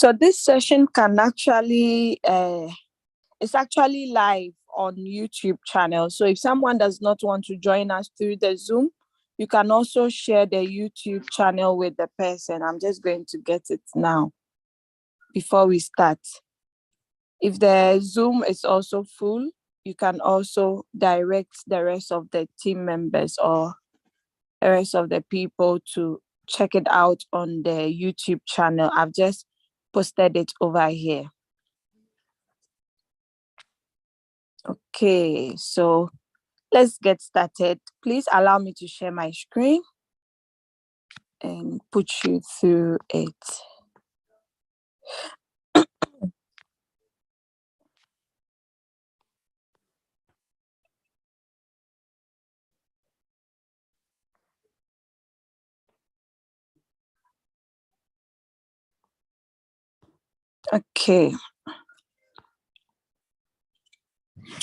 So this session can actually, it's actually live on YouTube channel. So if someone does not want to join us through the Zoom, you can also share the YouTube channel with the person. I'm just going to get it now before we start. If the Zoom is also full, you can also direct the rest of the team members or the rest of the people to check it out on the YouTube channel. I've just posted it over here. Okay, so let's get started. Please allow me to share my screen and put you through it. Okay.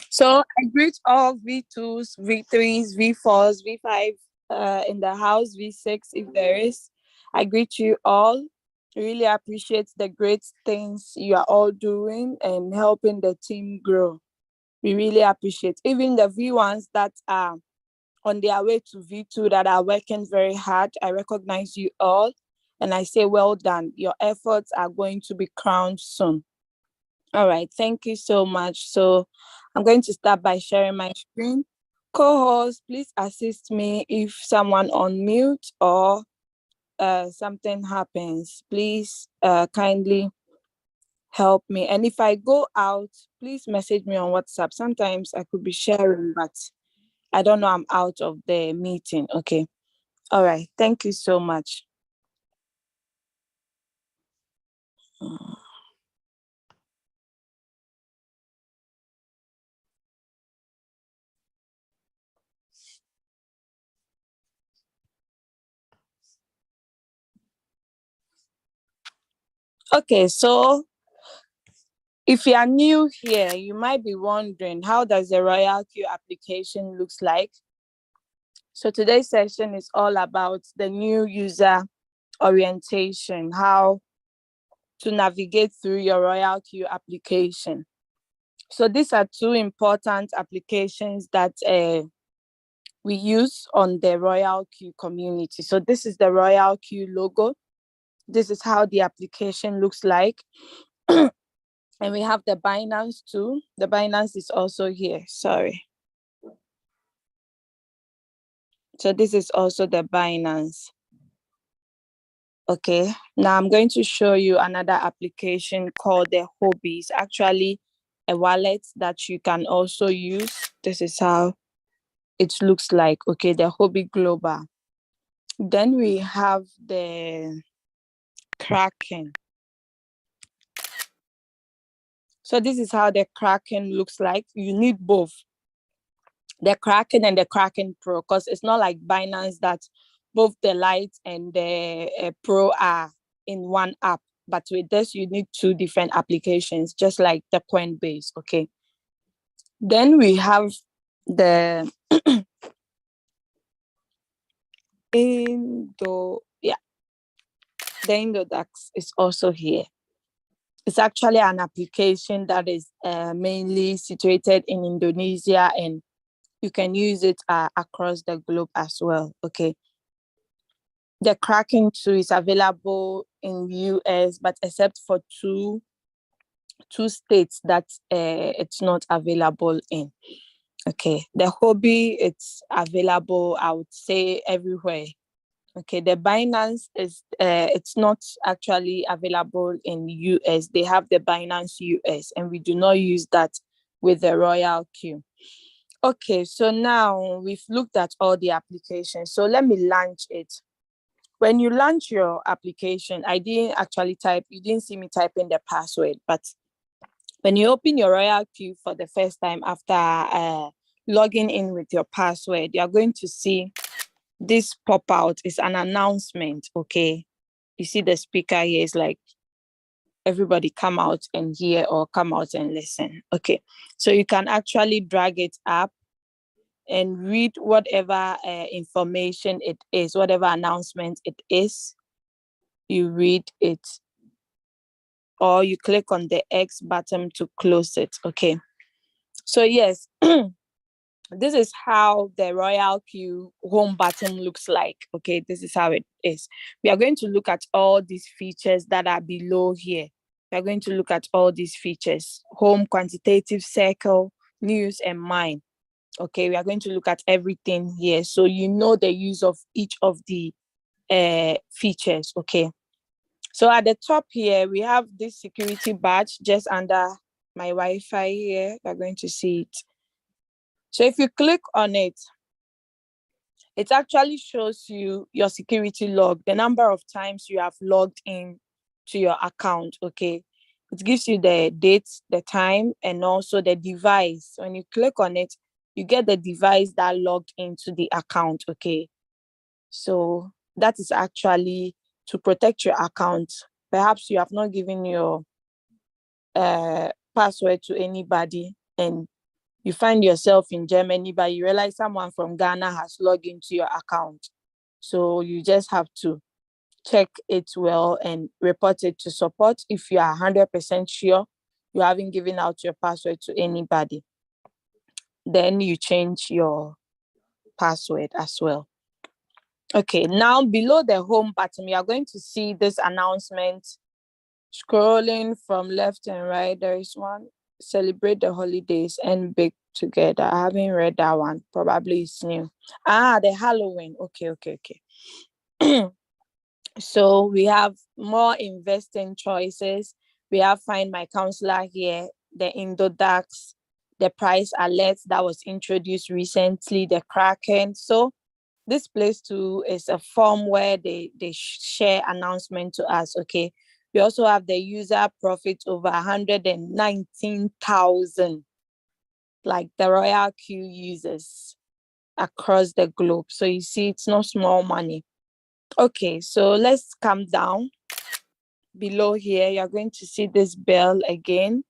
So I greet all V2s, V3s, V4s, V5 in the house, V6 if there is. I greet you all. Really appreciate the great things you are all doing and helping the team grow. We really appreciate even the V1s that are on their way to V2 that are working very hard. I recognize you all and I say well done. Your efforts are going to be crowned soon. All right, thank you so much. So I'm going to start by sharing my screen. Co-host, please assist me if someone on mute or something happens. Please kindly help me. And if I go out, please message me on WhatsApp. Sometimes I could be sharing, but I don't know, I'm out of the meeting. Okay. All right. Thank you so much. Okay, so if you are new here, you might be wondering, how does the Royalq application looks like? So today's session is all about the new user orientation, how to navigate through your Royalq application. So these are two important applications that we use on the Royalq community. So this is the Royalq logo. This is how the application looks like. And we have the Binance too. The Binance is also here, sorry. So this is also the Binance. Okay, now I'm going to show you another application called the Hobby. It's actually a wallet that you can also use. This is how it looks like. Okay, the Hobby Global. Then we have the Kraken. So this is how the Kraken looks like. You need both the Kraken and the Kraken Pro, because it's not like Binance that both the Lite and the Pro are in one app. But with this, you need two different applications, just like the Coinbase. Okay. Then we have the the Indodax is also here. It's actually an application that is mainly situated in Indonesia, and you can use it across the globe as well. Okay. The Kraken 2 is available in US, but except for two states that it's not available in. Okay. The Hobby, it's available, I would say, everywhere. Okay, the Binance is it's not actually available in US. They have the Binance US, and we do not use that with the Royalq. Okay, so now we've looked at all the applications. So let me launch it. When you launch your application, I didn't actually type, you didn't see me type in the password, but when you open your Royalq for the first time after logging in with your password, you're going to see this pop out. Is an announcement. Okay, you see the speaker here is like, everybody come out and hear or come out and listen. Okay, so you can actually drag it up and read whatever information it is, whatever announcement it is. You read it. or you click on the X button to close it. Okay. So yes, this is how the Royalq home button looks like. Okay, this is how it is. We are going to look at all these features that are below here. We are going to look at all these features: home, quantitative, circle, news, and mine. Okay, we are going to look at everything here, so you know the use of each of the features. Okay, so at the top here we have this security badge just under my Wi-Fi here. You're going to see it. So if you click on it, it actually shows you your security log, the number of times you have logged in to your account. Okay, it gives you the date, the time, and also the device. When you click on it, you get the device that logged into the account. Okay, so that is actually to protect your account. Perhaps you have not given your password to anybody, and you find yourself in Germany, but you realize someone from Ghana has logged into your account. So you just have to check it well and report it to support if you are 100% sure you haven't given out your password to anybody. Then you change your password as well. Okay, now below the home button, you are going to see this announcement. Scrolling from left and right, there is one: celebrate the holidays and bake together. I haven't read that one. Probably it's new. The Halloween. Okay. So we have more investing choices. We have Find My Counselor here, the Indodax, the price alert that was introduced recently, the Kraken. So this place too is a form where they share announcement to us. Okay. We also have the user profit over 119,000, like the Royalq users across the globe. So you see, it's not small money. Okay, so let's come down. Below here, you're going to see this bell again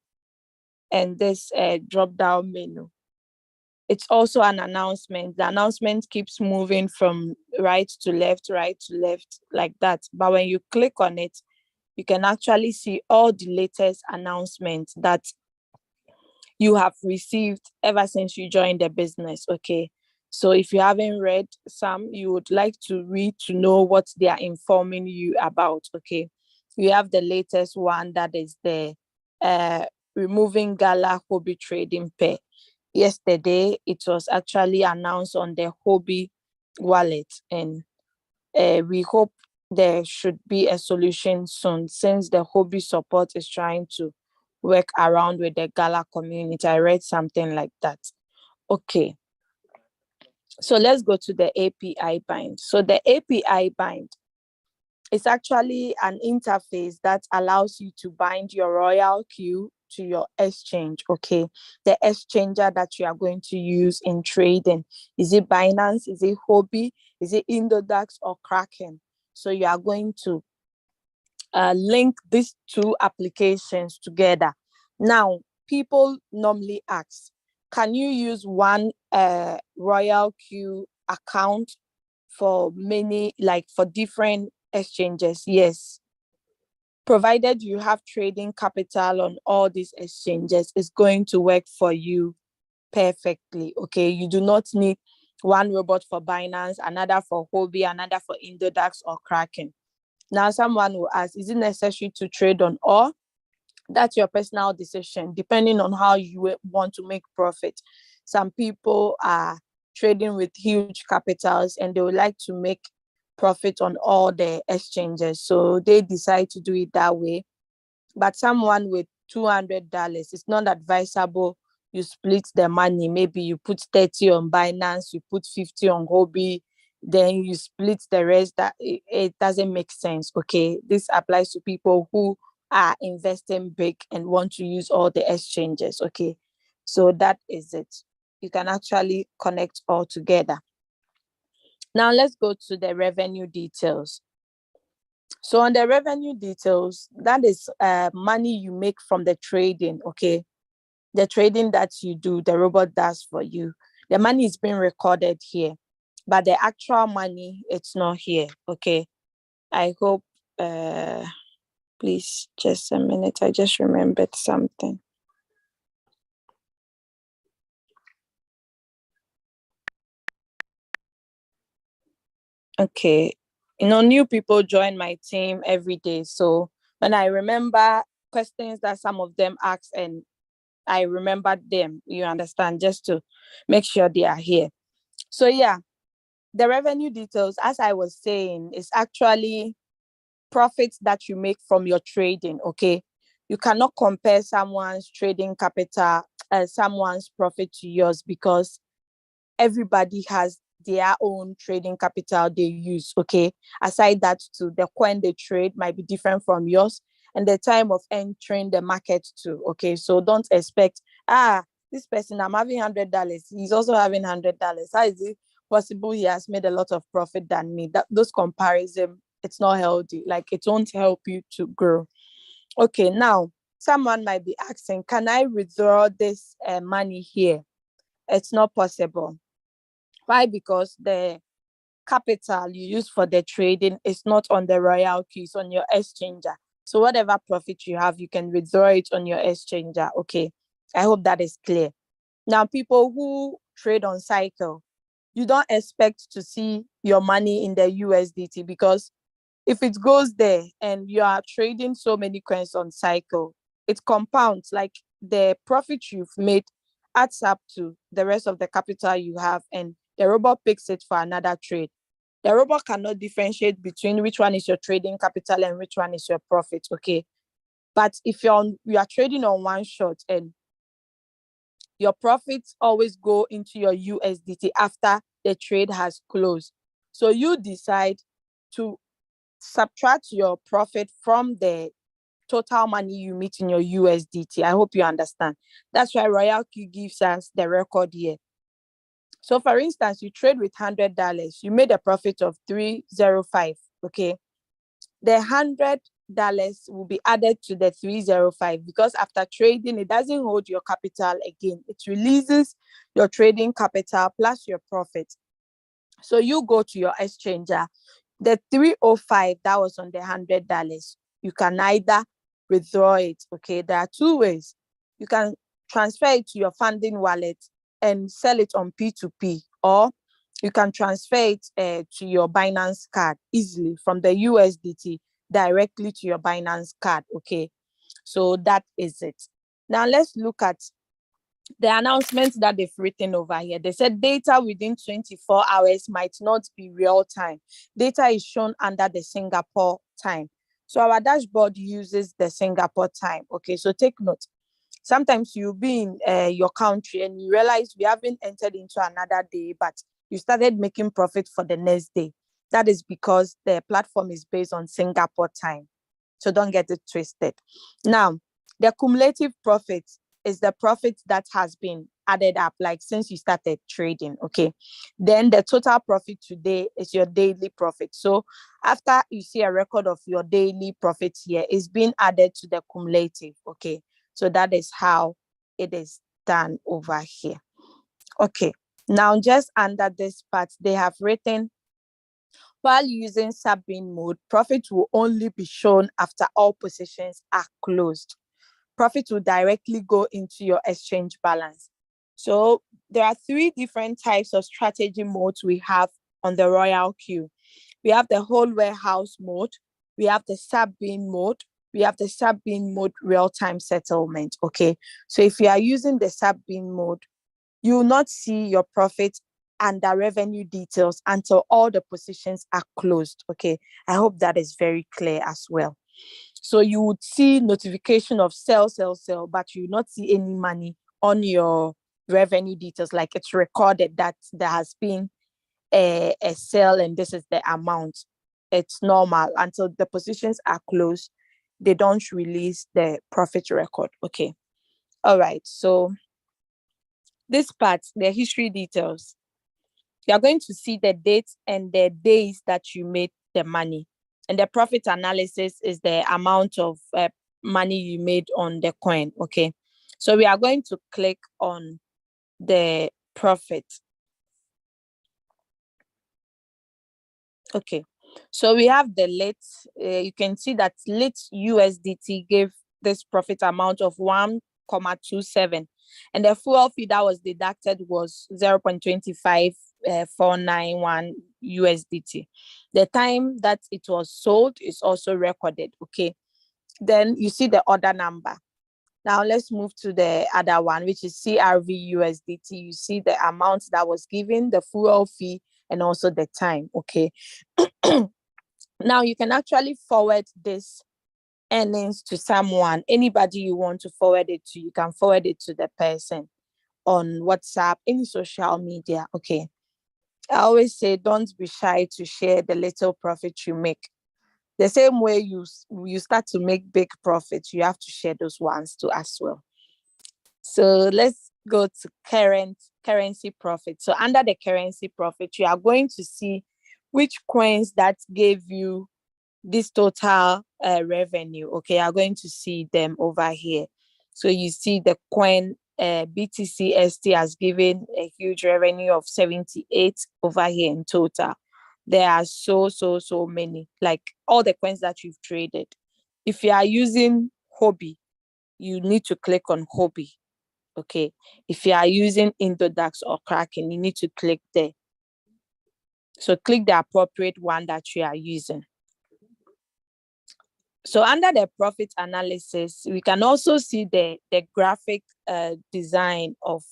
and this drop down menu. It's also an announcement. The announcement keeps moving from right to left, like that. But when you click on it, you can actually see all the latest announcements that you have received ever since you joined the business. Okay. So if you haven't read some, you would like to read to know what they are informing you about. Okay. We have the latest one, that is the removing Gala hobby trading pair. Yesterday, it was actually announced on the hobby wallet, and we hope there should be a solution soon, since the hobby support is trying to work around with the Gala community. I read something like that. Okay. So let's go to the API bind. So the API bind is actually an interface that allows you to bind your Royalq to your exchange. Okay. The exchanger that you are going to use in trading. Is it Binance? Is it Hobby? Is it Indodax or Kraken? So you are going to link these two applications together. Now, people normally ask, can you use one Royalq account for many, like for different exchanges? Yes. Provided you have trading capital on all these exchanges, it's going to work for you perfectly. Okay. You do not need one robot for Binance, another for Hobby, another for Indodax or Kraken. Now, someone will ask, is it necessary to trade on all? That's your personal decision, depending on how you want to make profit. Some people are trading with huge capitals and they would like to make profit on all the exchanges. So they decide to do it that way. But someone with $200, it's not advisable you split the money. Maybe you put 30 on Binance, you put 50 on Hobby, then you split the rest. That it doesn't make sense. Okay, this applies to people who are investing big and want to use all the exchanges. Okay, so that is it. You can actually connect all together. Now let's go to the revenue details. So on the revenue details, that is money you make from the trading. Okay, the trading that you do, the robot does for you. The money is being recorded here, but the actual money, it's not here. Okay, I hope Please, just a minute. I just remembered something. Okay. New people join my team every day. So when I remember questions that some of them ask and I remembered them, you understand, just to make sure they are here. So yeah, the revenue details, as I was saying, is actually profits that you make from your trading. Okay. You cannot compare someone's trading capital someone's profit to yours, because everybody has their own trading capital they use. Okay. Aside that, too, the coin they trade might be different from yours, and the time of entering the market too. Okay. So don't expect, this person, I'm having $100, he's also having $100. How is it possible he has made a lot of profit than me? Those comparison, it's not healthy. Like, it won't help you to grow. Okay. Now, someone might be asking, can I withdraw this money here? It's not possible. Why? Because the capital you use for the trading is not on the Royalq, it's on your exchanger. So whatever profit you have, you can withdraw it on your exchanger. Okay. I hope that is clear. Now, people who trade on cycle, you don't expect to see your money in the USDT, because if it goes there and you are trading so many coins on cycle, it compounds. Like, the profit you've made adds up to the rest of the capital you have, and the robot picks it for another trade. The robot cannot differentiate between which one is your trading capital and which one is your profit. Okay. But if you are trading on one shot, and your profits always go into your USDT after the trade has closed. So you decide to subtract your profit from the total money you meet in your USDT. I hope you understand. That's why Royalq gives us the record here. So for instance, you trade with $100, you made a profit of 305. Okay. The $100 will be added to the 305, because after trading, it doesn't hold your capital again. It releases your trading capital plus your profit. So you go to your exchanger, the 305 that was on the $100, you can either withdraw it. Okay. There are two ways. You can transfer it to your funding wallet and sell it on P2P, or you can transfer it to your Binance card easily from the USDT directly to your Binance card. Okay. So that is it. Now let's look at the announcements that they've written over here. They said data within 24 hours might not be real time. Data is shown under the Singapore time. So our dashboard uses the Singapore time. Okay, so take note. Sometimes you'll be in your country and you realize we haven't entered into another day, but you started making profit for the next day. That is because the platform is based on Singapore time. So don't get it twisted. Now, the cumulative profit is the profit that has been added up, like since you started trading. Okay. Then the total profit today is your daily profit. So after you see a record of your daily profits here, it's being added to the cumulative. Okay. So that is how it is done over here. Okay. Now, just under this part, they have written, while using sub-bin mode, profit will only be shown after all positions are closed. Profit will directly go into your exchange balance. So there are three different types of strategy modes we have on the Royalq. We have the whole warehouse mode, we have the sub-bin mode, we have the sub-bin mode real-time settlement. Okay. So if you are using the sub-bin mode, you will not see your profit and the revenue details until all the positions are closed. Okay. I hope that is very clear as well. So you would see notification of sell, but you will not see any money on your revenue details. Like, it's recorded that there has been a sell and this is the amount. It's normal until the positions are closed. They don't release the profit record. Okay. All right. So this part, the history details, you're going to see the dates and the days that you made the money. And the profit analysis is the amount of money you made on the coin. Okay. So we are going to click on the profit. Okay. So we have the late, you can see that late USDT gave this profit amount of 1,27, and the fuel fee that was deducted was 0.25491 USDT. The time that it was sold is also recorded. Okay, then you see the order number. Now let's move to the other one, which is CRV USDT. You see the amount that was given, the fuel fee, and also the time. Okay. Now you can actually forward this earnings to someone, anybody you want to forward it to. You can forward it to the person on WhatsApp, any social media. Okay. I always say, don't be shy to share the little profit you make. The same way you start to make big profits, you have to share those ones too as well. So let's go to currency profit. So under the currency profit, you are going to see which coins that gave you this total revenue. Okay, you are going to see them over here. So you see the coin BTC has given a huge revenue of 78 over here in total. There are so many, like all the coins that you've traded. If you are using Hobby, you need to click on Hobby. Okay, if you are using Indodax or Kraken, you need to click there. So click the appropriate one that you are using. So under the profit analysis, we can also see the graphic design of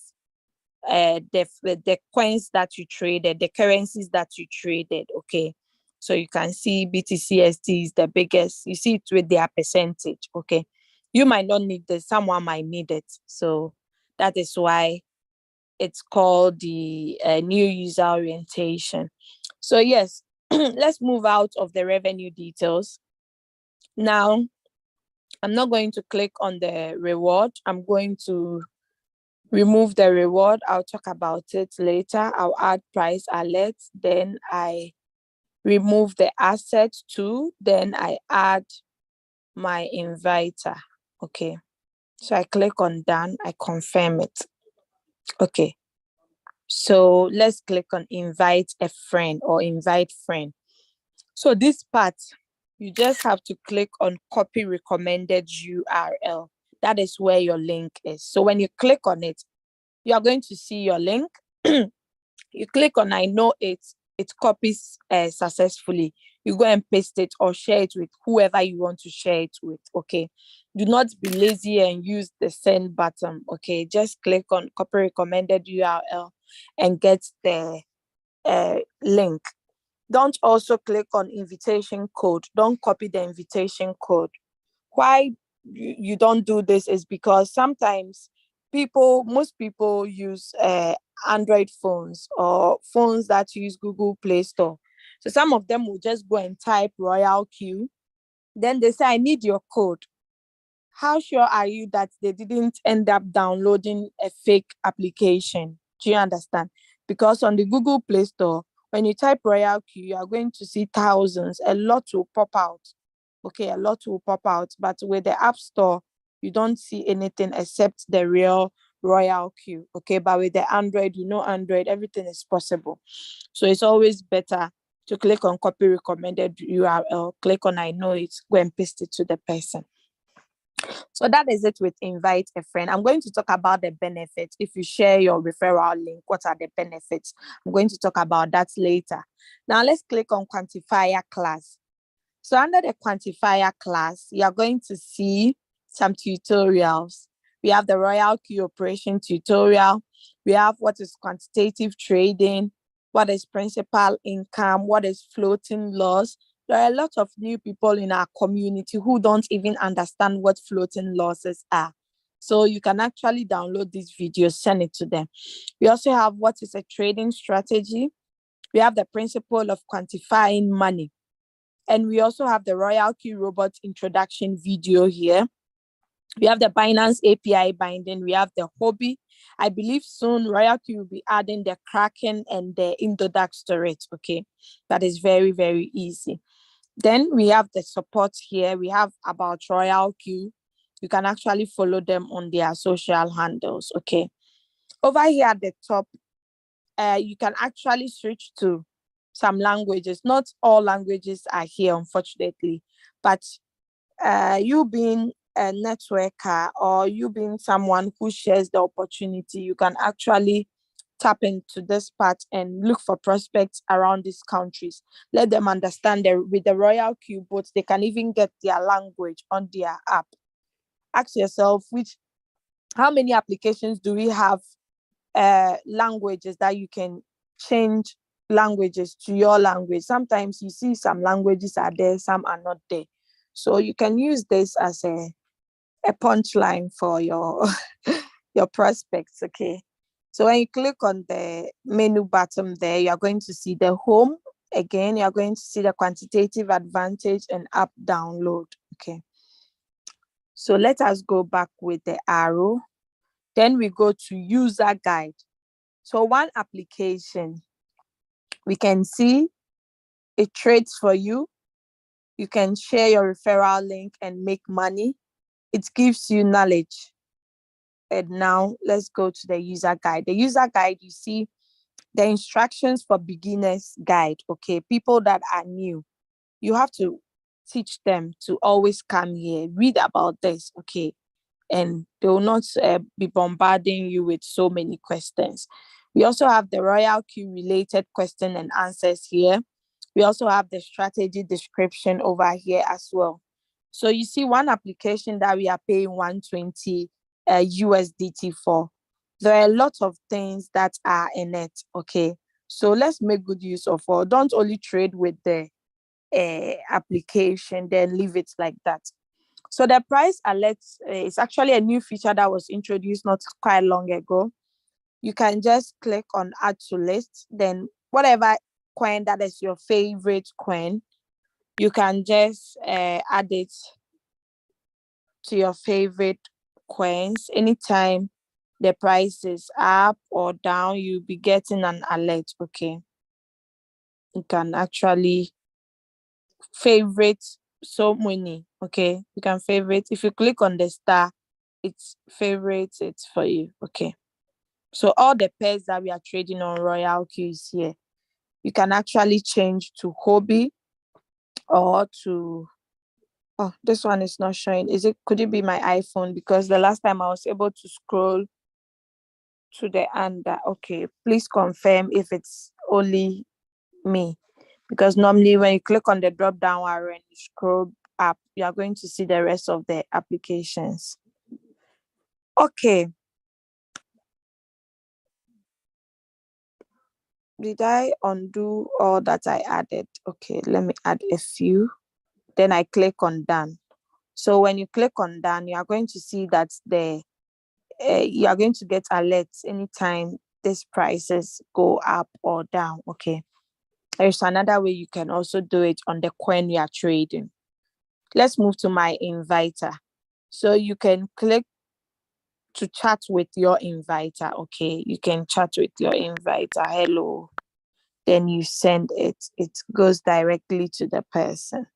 the coins that you traded, the currencies that you traded. Okay, so you can see BTCST is the biggest. You see it with their percentage. Okay, you might not need this, someone might need it. So that is why it's called the new user orientation. So yes, let's move out of the revenue details. Now, I'm not going to click on the reward. I'm going to remove the reward. I'll talk about it later. I'll add price alert. Then I remove the asset too. Then I add my inviter. Okay. So I click on done. I confirm it. Okay. So let's click on invite a friend or invite friend. So this part, you just have to click on copy recommended URL. That is where your link is. So when you click on it, you are going to see your link. You click on I know it copies successfully. You go and paste it or share it with whoever you want to share it with. Okay. Do not be lazy and use the send button. Okay. Just click on copy recommended URL and get the link. Don't also click on invitation code. Don't copy the invitation code. Why you don't do this is because sometimes most people use Android phones or phones that use Google Play Store. So some of them will just go and type Royalq. Then they say, I need your code. How sure are you that they didn't end up downloading a fake application? Do you understand? Because on the Google Play Store, when you type Royalq, you are going to see thousands. A lot will pop out. Okay, a lot will pop out. But with the App Store, you don't see anything except the real Royalq. Okay, but with the Android, Android, everything is possible. So it's always better to click on copy recommended URL, click on I know it, go and paste it to the person. So that is it with invite a friend. I'm going to talk about the benefits. If you share your referral link, what are the benefits? I'm going to talk about that later. Now let's click on quantifier class. So under the quantifier class, you're going to see some tutorials. We have the Royalq operation tutorial. We have what is quantitative trading, what is principal income, what is floating loss. There are a lot of new people in our community who don't even understand what floating losses are. So you can actually download these videos, send it to them. We also have what is a trading strategy. We have the principle of quantifying money. And we also have the Royalq robot introduction video here. We have the Binance API binding. We have the Hobby. I believe soon Royalq will be adding the Kraken and the Indodax to it. Okay, that is very, very easy. Then we have the support here. We have about Royalq. You can actually follow them on their social handles. Okay. Over here at the top, you can actually switch to some languages. Not all languages are here, unfortunately, but you being a networker or you being someone who shares the opportunity, you can actually tap into this part and look for prospects around these countries. Let them understand that with the Royalq bots, they can even get their language on their app. Ask yourself, how many applications do we have languages that you can change languages to your language? Sometimes you see some languages are there, some are not there. So you can use this as a punchline for your your prospects. Okay. So when you click on the menu button there, you are going to see the home. Again, you are going to see the quantitative advantage and app download. Okay. So let us go back with the arrow. Then we go to user guide. So one application, we can see it trades for you. You can share your referral link and make money. It gives you knowledge. And now let's go to the user guide. The user guide, you see the instructions for beginners guide. Okay, people that are new, you have to teach them to always come here, read about this. Okay, and they will not be bombarding you with so many questions. We also have the Royalq related question and answers here. We also have the strategy description over here as well. So you see one application that we are paying 120 USDT for. There are a lot of things that are in it. Okay, so let's make good use of all. Don't only trade with the application, then leave it like that. So the price alert is actually a new feature that was introduced not quite long ago. You can just click on add to list, then whatever coin that is your favorite coin, you can just add it to your favorite coins. Anytime the price is up or down, you'll be getting an alert. Okay, you can actually favorite so many. Okay, you can favorite. If you click on the star, it's favorites it for you. Okay, so all the pairs that we are trading on Royalq is here. You can actually change to hobby or to, oh, this one is not showing. Could it be my iPhone? Because the last time I was able to scroll to the under. Okay, please confirm if it's only me, because normally when you click on the drop down arrow and you scroll up, you are going to see the rest of the applications. Okay, did I undo all that I added? Okay, let me add a few. Then I click on done. So when you click on done, you are going to see that you are going to get alerts anytime these prices go up or down. Okay, there's another way you can also do it on the coin you are trading. Let's move to my inviter. So you can click to chat with your inviter. Okay, you can chat with your inviter. Hello. Then you send it. It goes directly to the person.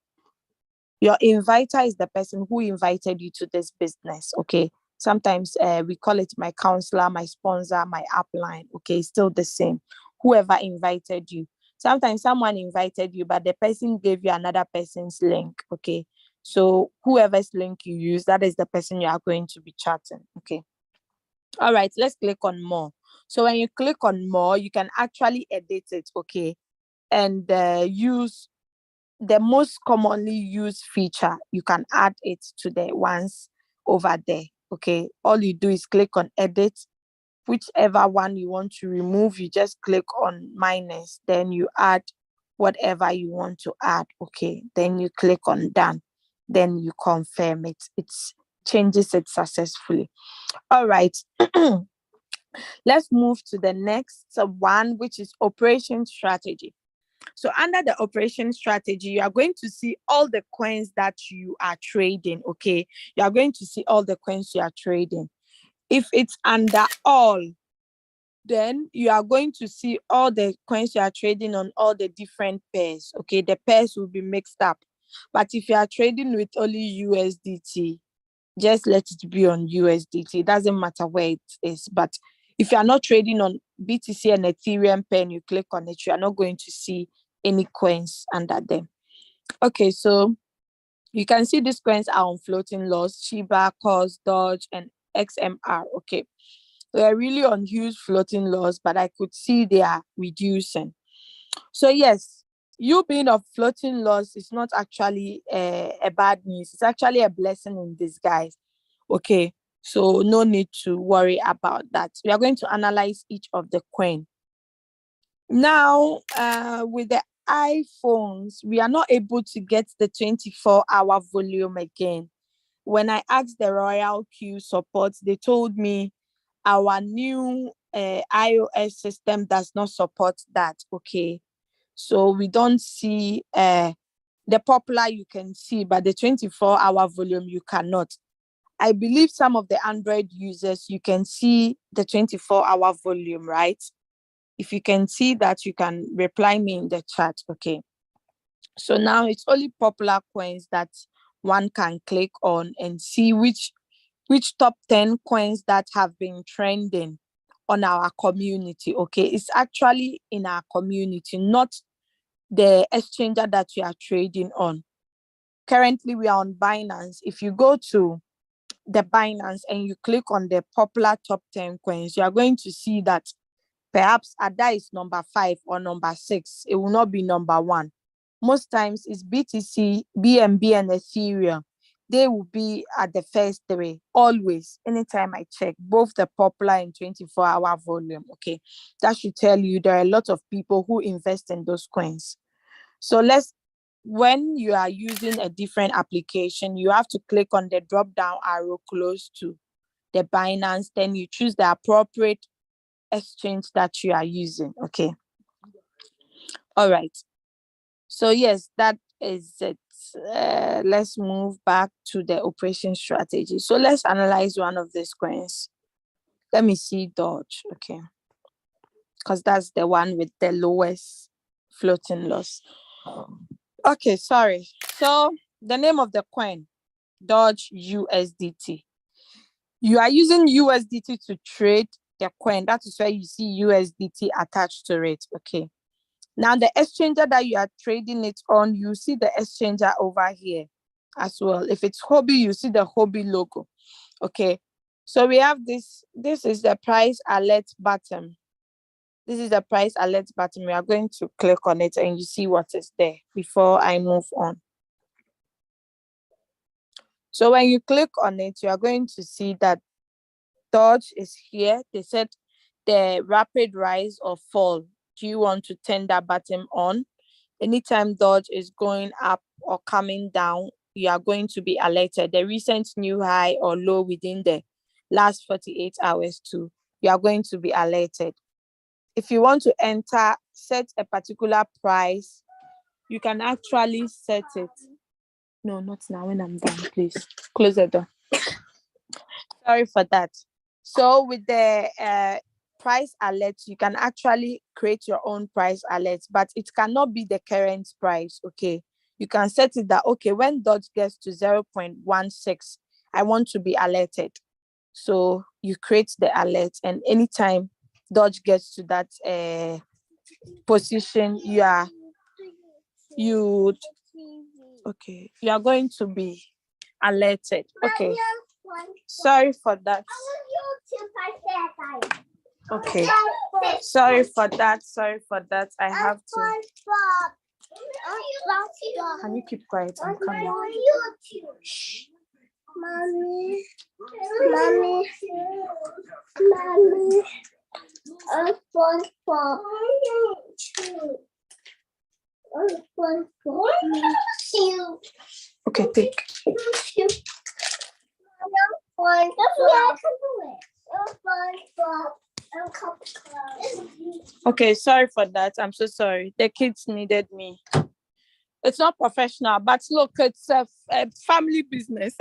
Your inviter is the person who invited you to this business. Okay. Sometimes we call it my counselor, my sponsor, my upline. Okay, still the same. Whoever invited you. Sometimes someone invited you, but the person gave you another person's link. Okay, so whoever's link you use, that is the person you are going to be chatting. Okay. All right, let's click on more. So when you click on more, you can actually edit it. Okay, and use the most commonly used feature. You can add it to the ones over there. Okay, all you do is click on edit. Whichever one you want to remove, you just click on minus, then you add whatever you want to add. Okay, then you click on done, then you confirm it. It changes it successfully. All right. Let's move to the next one, which is operation strategy. So under the operation strategy, you are going to see all the coins that you are trading. Okay, you are going to see all the coins you are trading. If it's under all, then you are going to see all the coins you are trading on all the different pairs. Okay, the pairs will be mixed up. But if you are trading with only USDT, just let it be on USDT. It doesn't matter where it is. But if you are not trading on BTC and Ethereum pair and you click on it, you are not going to see any coins under them. Okay, so you can see these coins are on floating loss: Shiba, COS, Dodge, and XMR. Okay, they're really on huge floating loss, but I could see they are reducing. So yes, you being of floating loss is not actually a bad news. It's actually a blessing in disguise. Okay, so no need to worry about that. We are going to analyze each of the coin. Now, with the iPhones, we are not able to get the 24-hour volume again. When I asked the Royalq support, they told me our new iOS system does not support that. Okay, so we don't see the popular you can see, but the 24-hour volume you cannot. I believe some of the Android users, you can see the 24-hour volume, right? If you can see that, you can reply me in the chat. Okay, so now it's only popular coins that one can click on and see which top 10 coins that have been trending on our community. Okay, it's actually in our community, not the exchanger that you are trading on. Currently, we are on Binance. If you go to the Binance and you click on the popular top 10 coins, you are going to see that perhaps ADA is number 5 or number 6. It will not be number 1. Most times it's BTC, BNB, and Ethereum. They will be at the first 3, always. Anytime I check, both the popular and 24-hour volume. Okay, that should tell you there are a lot of people who invest in those coins. So when you are using a different application, you have to click on the drop down arrow close to the Binance. Then you choose the appropriate exchange that you are using. Okay, all right, so yes, that is it. Let's move back to the operation strategy. So let's analyze one of these coins. Let me see Dodge. Okay, because that's the one with the lowest floating loss. Okay, sorry. So the name of the coin, Dodge USDT. You are using USDT to trade the coin. That is why you see USDT attached to it. Okay, now the exchanger that you are trading it on, you see the exchanger over here as well. If it's Hobby, you see the Hobby logo. Okay, so we have this is the price alert button. This is the price alert button. We are going to click on it and you see what is there before I move on. So when you click on it, you are going to see that Dodge is here. They said the rapid rise or fall. Do you want to turn that button on? Anytime Dodge is going up or coming down, you are going to be alerted. The recent new high or low within the last 48 hours too, you are going to be alerted. If you want to set a particular price, you can actually set it. No, not now. When I'm done, please close the door. Sorry for that. So with the price alert, you can actually create your own price alert, but it cannot be the current price. Okay, you can set it that, okay, when Dodge gets to 0.16, I want to be alerted. So you create the alert, and anytime Dodge gets to that position, you are going to be alerted. Okay, sorry for that. Okay, sorry for that. I have to. Can you keep quiet? I'm coming. Shh. Mommy. Okay, take. Okay, sorry for that. I'm so sorry. The kids needed me. It's not professional, but look, it's a family business.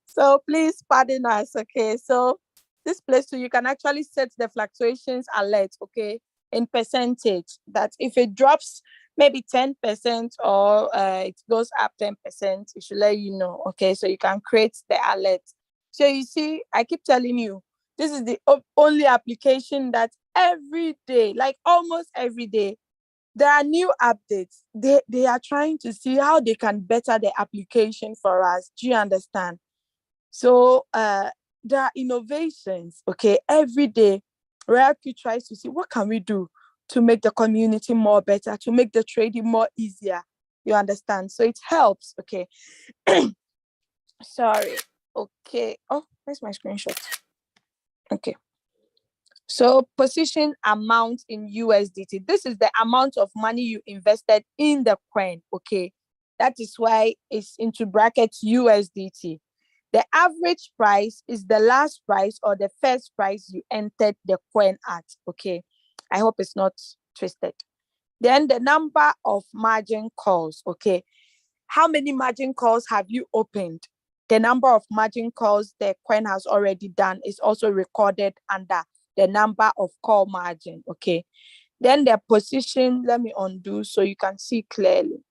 So please pardon us. Okay, so this place, so you can actually set the fluctuations alert, okay, in percentage, that if it drops maybe 10% or it goes up 10%, it should let you know. Okay, so you can create the alert. So you see, I keep telling you, this is the only application that every day, like almost every day, There are new updates. They are trying to see how they can better the application for us. Do you understand? So there are innovations. Okay, every day Royalq tries to see what can we do to make the community more better, to make the trading more easier. You understand? So it helps. Okay. Sorry. Okay. Oh, where's my screenshot? Okay. So position amount in USDT. This is the amount of money you invested in the coin. Okay. That is why it's into brackets USDT. The average price is the last price or the first price you entered the coin at. Okay. I hope it's not twisted. Then the number of margin calls. Okay. How many margin calls have you opened? The number of margin calls the coin has already done is also recorded under the number of call margin. Okay. Then the position, let me undo so you can see clearly.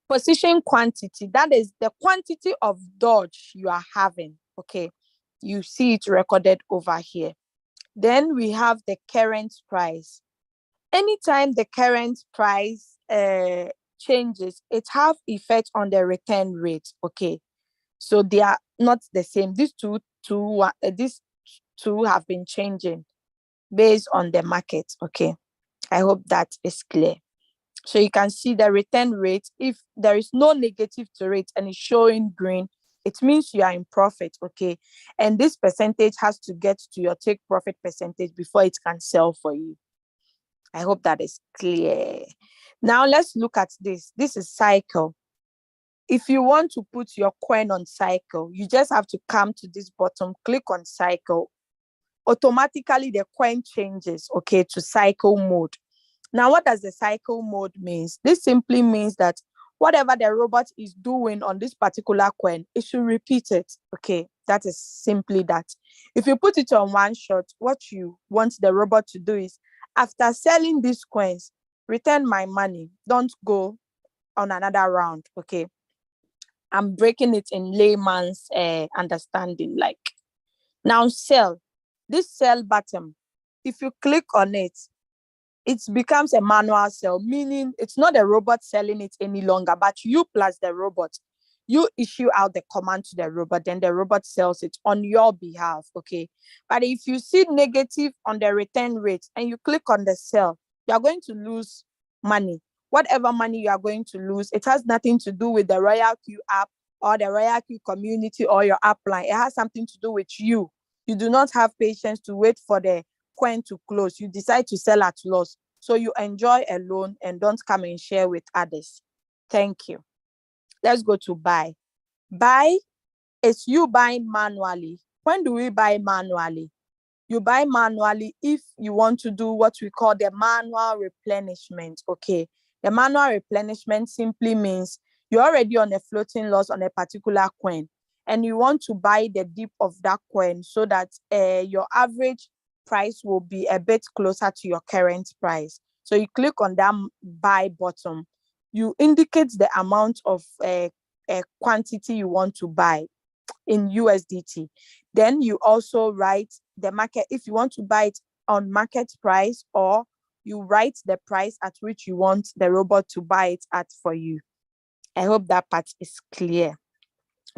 Position quantity, that is the quantity of dodge you are having. Okay. You see it recorded over here. Then we have the current price. Anytime the current price changes, it have effect on the return rate. Okay. So they are not the same. These two have been changing based on the market. Okay. I hope that is clear. So you can see the return rate. If there is no negative to it and it's showing green, it means you are in profit. Okay. And this percentage has to get to your take profit percentage before it can sell for you. I hope that is clear. Now let's look at this. This is cycle. If you want to put your coin on cycle, you just have to come to this bottom, click on cycle. Automatically the coin changes, okay, to cycle mode. Now, what does the cycle mode means? This simply means that whatever the robot is doing on this particular coin, it should repeat it. Okay, that is simply that. If you put it on one shot, what you want the robot to do is, after selling these coins, return my money. Don't go on another round. Okay. I'm breaking it in layman's understanding. Like, now sell. This sell button, if you click on it, it becomes a manual sell, meaning it's not the robot selling it any longer, but you plus the robot. You issue out the command to the robot, then the robot sells it on your behalf. Okay. But if you see negative on the return rate and you click on the sell, you're going to lose money. Whatever money you are going to lose, it has nothing to do with the Royalq app or the Royalq community or your upline. It has something to do with you. You do not have patience to wait for the coin to close. You decide to sell at loss. So you enjoy alone and don't come and share with others. Thank you. Let's go to buy. Buy is you buying manually. When do we buy manually? You buy manually if you want to do what we call the manual replenishment. Okay. The manual replenishment simply means you're already on a floating loss on a particular coin and you want to buy the dip of that coin so that your average price will be a bit closer to your current price. So you click on that buy button. You indicate the amount of quantity you want to buy in USDT. Then you also write the market, if you want to buy it on market price, or you write the price at which you want the robot to buy it at for you. I hope that part is clear.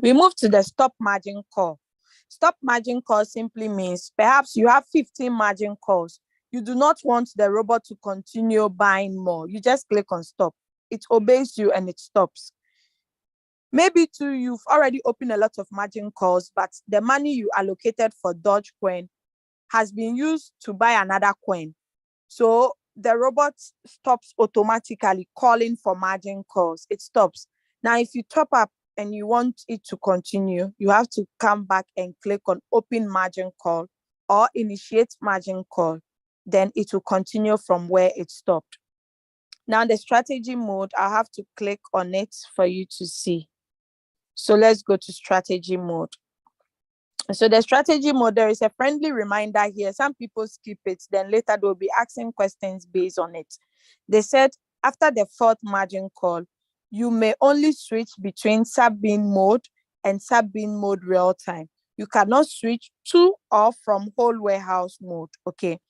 We move to the stop margin call. Stop margin call simply means perhaps you have 15 margin calls. You do not want the robot to continue buying more. You just click on stop. It obeys you and it stops. Maybe too, you've already opened a lot of margin calls, but the money you allocated for Dogecoin has been used to buy another coin. So the robot stops automatically calling for margin calls. It stops. Now, if you top up and you want it to continue, you have to come back and click on open margin call or initiate margin call. Then it will continue from where it stopped. Now, the strategy mode, I have to click on it for you to see. So let's go to strategy mode. So the strategy mode, there is a friendly reminder here. Some people skip it, then later they'll be asking questions based on it. They said after the fourth margin call, you may only switch between sub-bin mode and sub-bin mode real time. You cannot switch to or from whole warehouse mode. Okay.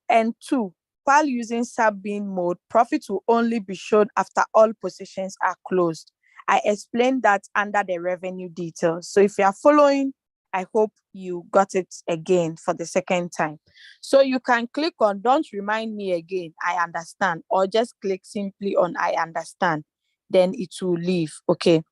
And 2, while using sub-bin mode, profit will only be shown after all positions are closed. I explained that under the revenue details. So if you are following, I hope you got it again for the second time. So you can click on "Don't remind me again, I understand," or just click simply on "I understand." Then it will leave. Okay.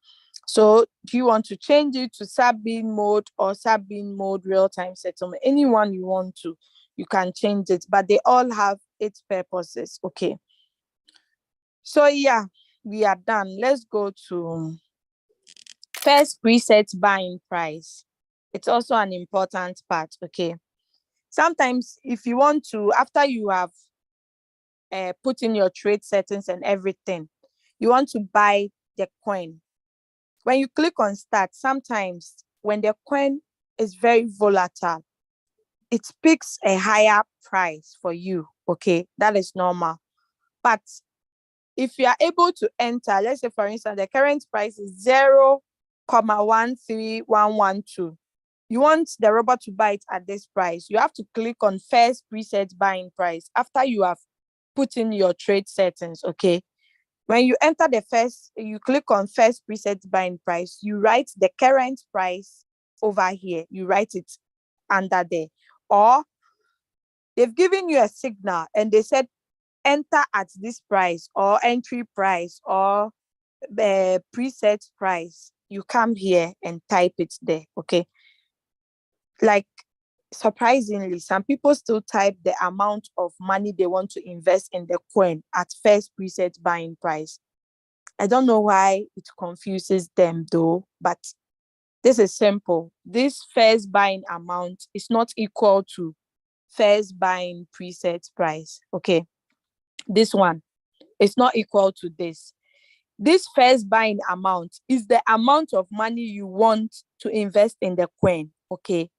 So do you want to change it to sub-bin mode or sub-bin mode real-time settlement? Anyone you want to, you can change it, but they all have its purposes. Okay. So yeah, we are done. Let's go to first preset buying price. It's also an important part. Okay. Sometimes if you want to, after you have put in your trade settings and everything, you want to buy the coin. When you click on start, sometimes when the coin is very volatile, it picks a higher price for you. Okay, that is normal. But if you are able to enter, let's say for instance, the current price is 0.13112. You want the robot to buy it at this price, you have to click on first preset buying price after you have put in your trade settings. Okay. When you enter you click on first preset buying price, you write the current price over here. You write it under there. Or they've given you a signal and they said enter at this price or entry price or the preset price. You come here and type it there. Okay. Like, surprisingly, some people still type the amount of money they want to invest in the coin at first preset buying price. I don't know why it confuses them though, but this is simple. This first buying amount is not equal to first buying preset price. Okay. This one is not equal to this. This first buying amount is the amount of money you want to invest in the coin. Okay.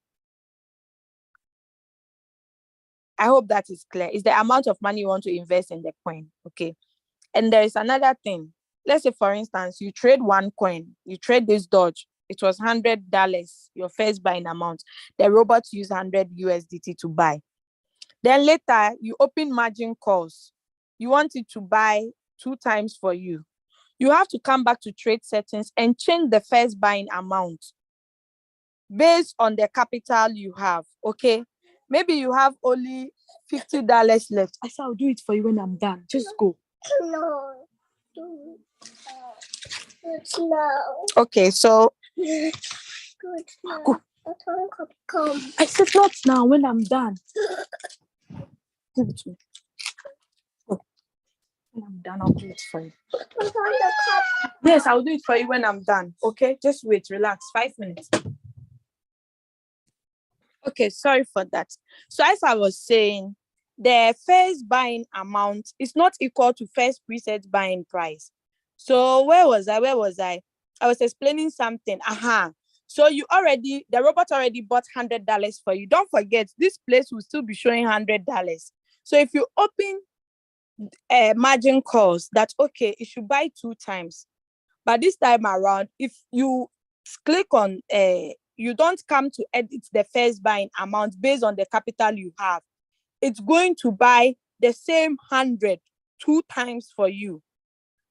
I hope that is clear. It's the amount of money you want to invest in the coin. Okay. And there is another thing. Let's say, for instance, you trade one coin, you trade this Dodge. It was $100, your first buying amount. The robot used 100 USDT to buy. Then later, you open margin calls. You want it to buy 2 times for you. You have to come back to trade settings and change the first buying amount based on the capital you have. Okay. Maybe you have only $50 left. I said, I'll do it for you when I'm done. Just go. No. Okay, so go. I said not now, when I'm done. Give it to me. Go. When I'm done, I'll do it for you. Yes, I'll do it for you when I'm done. Okay, just wait, relax. 5 minutes. Okay, sorry for that. So as I was saying, the first buying amount is not equal to first preset buying price. So where was I? I was explaining something. So the robot already bought $100 for you. Don't forget, this place will still be showing $100. So if you open margin calls, that okay, it should buy 2 times. But this time around, if you click on you don't come to edit the first buying amount based on the capital you have, it's going to buy the same 100 2 times for you.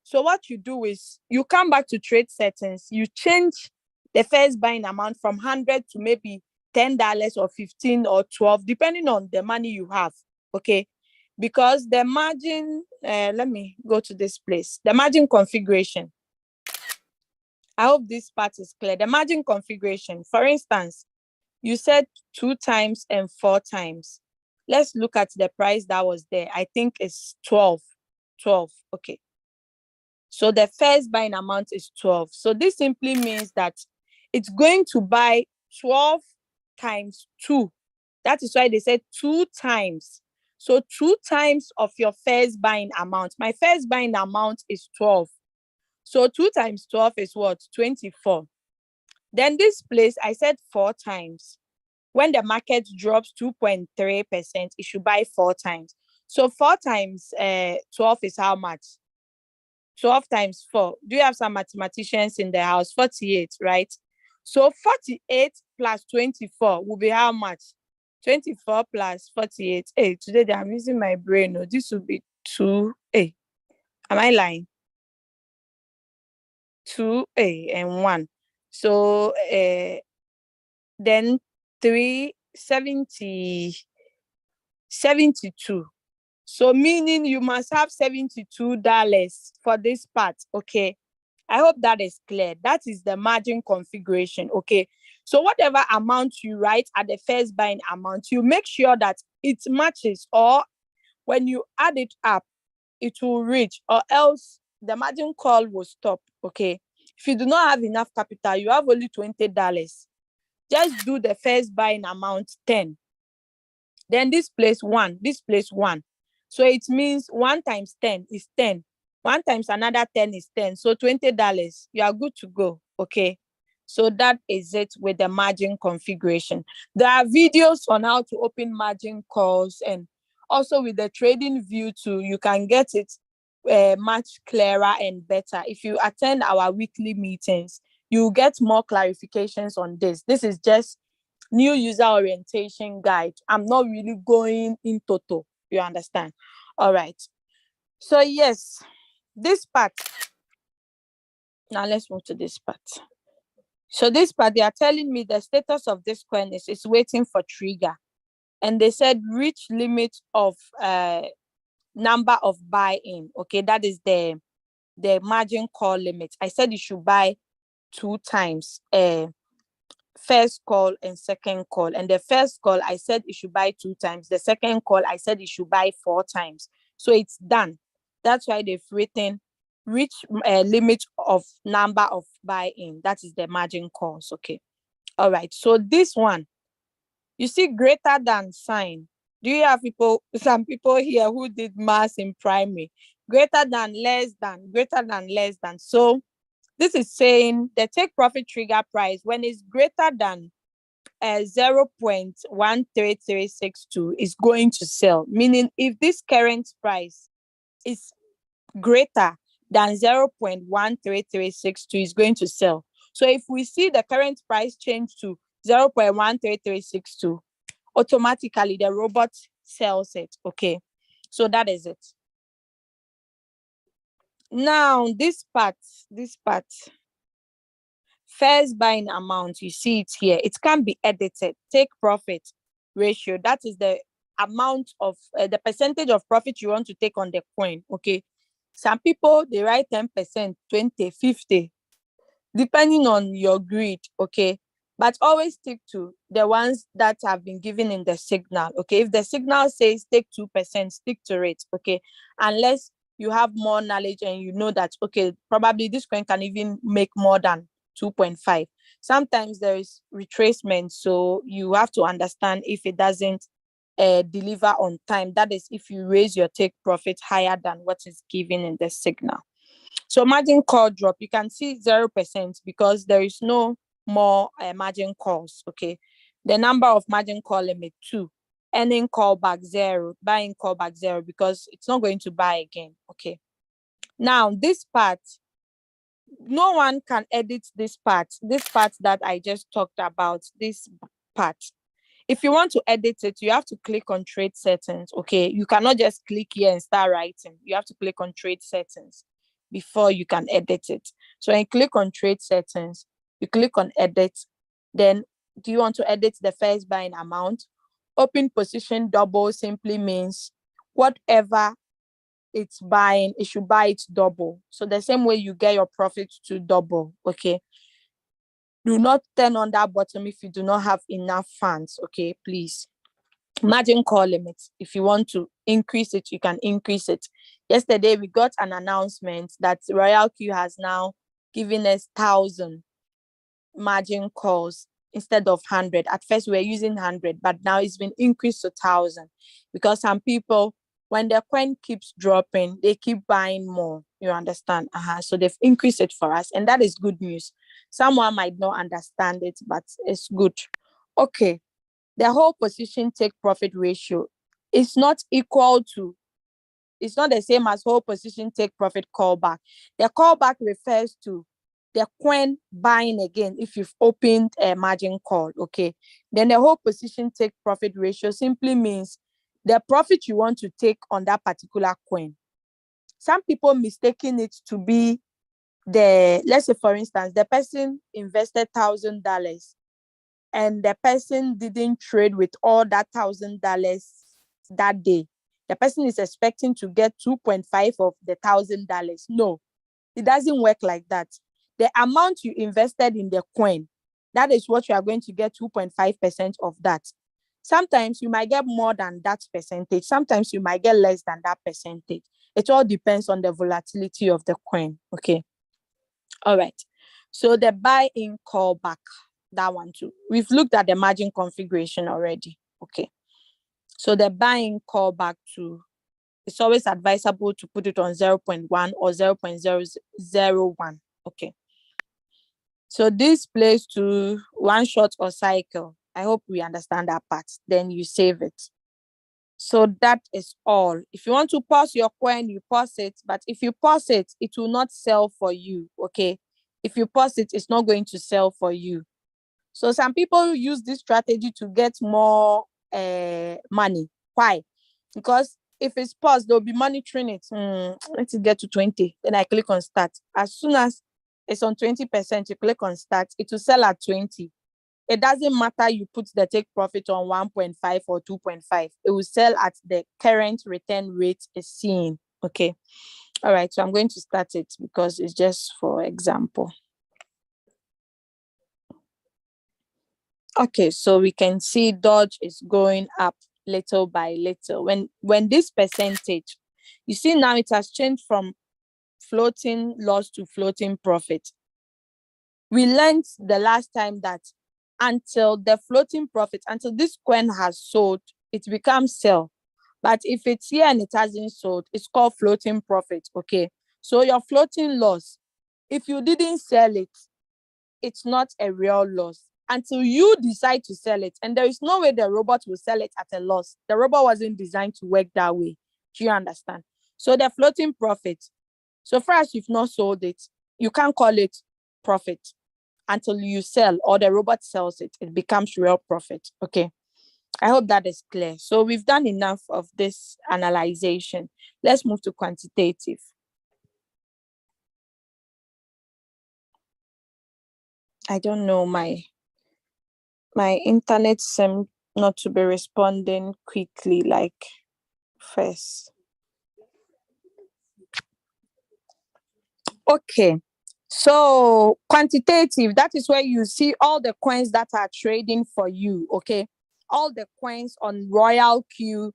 So what you do is you come back to trade settings, you change the first buying amount from 100 to maybe $10 or 15 or 12, depending on the money you have. Okay. Because the margin, let me go to this place, the margin configuration. I hope this part is clear. The margin configuration, for instance, you said 2 times and 4 times. Let's look at the price that was there. I think it's 12. Okay. So the first buying amount is 12. So this simply means that it's going to buy 12 times 2. That is why they said 2 times. So 2 times of your first buying amount. My first buying amount is 12. So 2 times 12 is what? 24. Then this place, I said 4 times. When the market drops 2.3%, it should buy 4 times. So 4 times 12 is how much? 12 times 4. Do you have some mathematicians in the house? 48, right? So 48 plus 24 will be how much? 24 plus 48. Hey, today I'm using my brain. Oh, this will be 2. Hey, am I lying? 2 and 1. So then 72. So meaning you must have $72 for this part. Okay. I hope that is clear. That is the margin configuration. Okay. So whatever amount you write at the first buying amount, you make sure that it matches, or when you add it up, it will reach, or else the margin call will stop. Okay. If you do not have enough capital, you have only $20. Just do the first buying amount 10. Then this place 1, this place 1. So it means 1 times 10 is 10. 1 times another 10 is 10. So $20. You are good to go. Okay. So that is it with the margin configuration. There are videos on how to open margin calls, and also with the trading view too, you can get it much clearer and better. If you attend our weekly meetings, you get more clarifications on this. This is just new user orientation guide. I'm not really going in total. You understand? All right. So yes, this part. Now let's move to this part. So this part, they are telling me the status of this coin is waiting for trigger. And they said reach limit of number of buy-in. Okay, that is the margin call limit. I said you should buy 2 times. First call and second call. And the first call, I said you should buy 2 times. The second call, I said you should buy 4 times. So it's done. That's why they've written reach limit of number of buy-in. That is the margin calls. Okay. All right. So this one, you see greater than sign. Do you have some people here who did maths in primary? Greater than, less than, greater than, less than. So this is saying the take profit trigger price when it's greater than 0.13362 is going to sell. Meaning if this current price is greater than 0.13362 is going to sell. So if we see the current price change to 0.13362, automatically the robot sells it. Okay. So that is it. Now this part, first buying amount, you see it here. It can be edited. Take profit ratio. That is the amount of the percentage of profit you want to take on the coin. Okay. Some people, they write 10%, 20, 50, depending on your greed. Okay. But always stick to the ones that have been given in the signal. Okay. If the signal says take 2%, stick to it. Okay. Unless you have more knowledge and you know that, okay, probably this coin can even make more than 2.5. Sometimes there is retracement, so you have to understand if it doesn't deliver on time. That is if you raise your take profit higher than what is given in the signal. So margin call drop, you can see 0% because there is no more margin calls. Okay, the number of margin call limit 2, earning callback 0, buying callback 0 because it's not going to buy again. Okay, now this part, no one can edit this part that I just talked about. This part, if you want to edit it, you have to click on trade settings. Okay, you cannot just click here and start writing. You have to click on trade settings before you can edit it. So when you click on trade settings, you click on edit. Then do you want to edit the first buying amount? Open position double simply means whatever it's buying, it should buy it double. So the same way you get your profit to double. Okay, do not turn on that button if you do not have enough funds. Okay, please. Margin call limits, if you want to increase it, you can increase it. Yesterday we got an announcement that Royalq has now given us 1,000 margin calls instead of 100. At first we were using 100, but now it's been increased to 1,000 because some people, when their coin keeps dropping, they keep buying more. You understand? So they've increased it for us, and that is good news. Someone might not understand it, but it's good. Okay, the whole position take profit ratio is not equal to, it's not the same as whole position take profit callback. The callback refers to the coin buying again if you've opened a margin call, okay, then the whole position take profit ratio simply means the profit you want to take on that particular coin. Some people mistaking it to be let's say for instance, the person invested $1,000 and the person didn't trade with all that $1,000 that day. The person is expecting to get 2.5 of the $1,000. No, it doesn't work like that. The amount you invested in the coin, that is what you are going to get 2.5% of that. Sometimes you might get more than that percentage. Sometimes you might get less than that percentage. It all depends on the volatility of the coin. Okay. All right. So the buy-in callback, that one too. We've looked at the margin configuration already. Okay. So the buy-in callback too, it's always advisable to put it on 0.1 or 0.001. Okay. So this plays to one shot or cycle. I hope we understand that part. Then you save it. So that is all. If you want to pause your coin, you pause it. But if you pause it, it will not sell for you. Okay. If you pause it, it's not going to sell for you. So some people use this strategy to get more money. Why? Because if it's paused, they'll be monitoring it. Let's get to 20. Then I click on start. As soon as it's on 20%, you click on start, it will sell at 20. It doesn't matter you put the take profit on 1.5 or 2.5. It will sell at the current return rate is seen. Okay. All right. So I'm going to start it because it's just for example. Okay. So we can see Dodge is going up little by little. When this percentage, you see now it has changed from floating loss to floating profit. We learned the last time that until the floating profit, until this coin has sold, it becomes sell. But if it's here and it hasn't sold, it's called floating profit. Okay. So your floating loss, if you didn't sell it, it's not a real loss until you decide to sell it. And there is no way the robot will sell it at a loss. The robot wasn't designed to work that way. Do you understand? So the floating profit, so far as you've not sold it, you can't call it profit until you sell or the robot sells it. It becomes real profit. Okay. I hope that is clear. So we've done enough of this analyzation. Let's move to quantitative. I don't know, my internet seems not to be responding quickly like first. Okay. So quantitative, that is where you see all the coins that are trading for you. Okay. All the coins on Royalq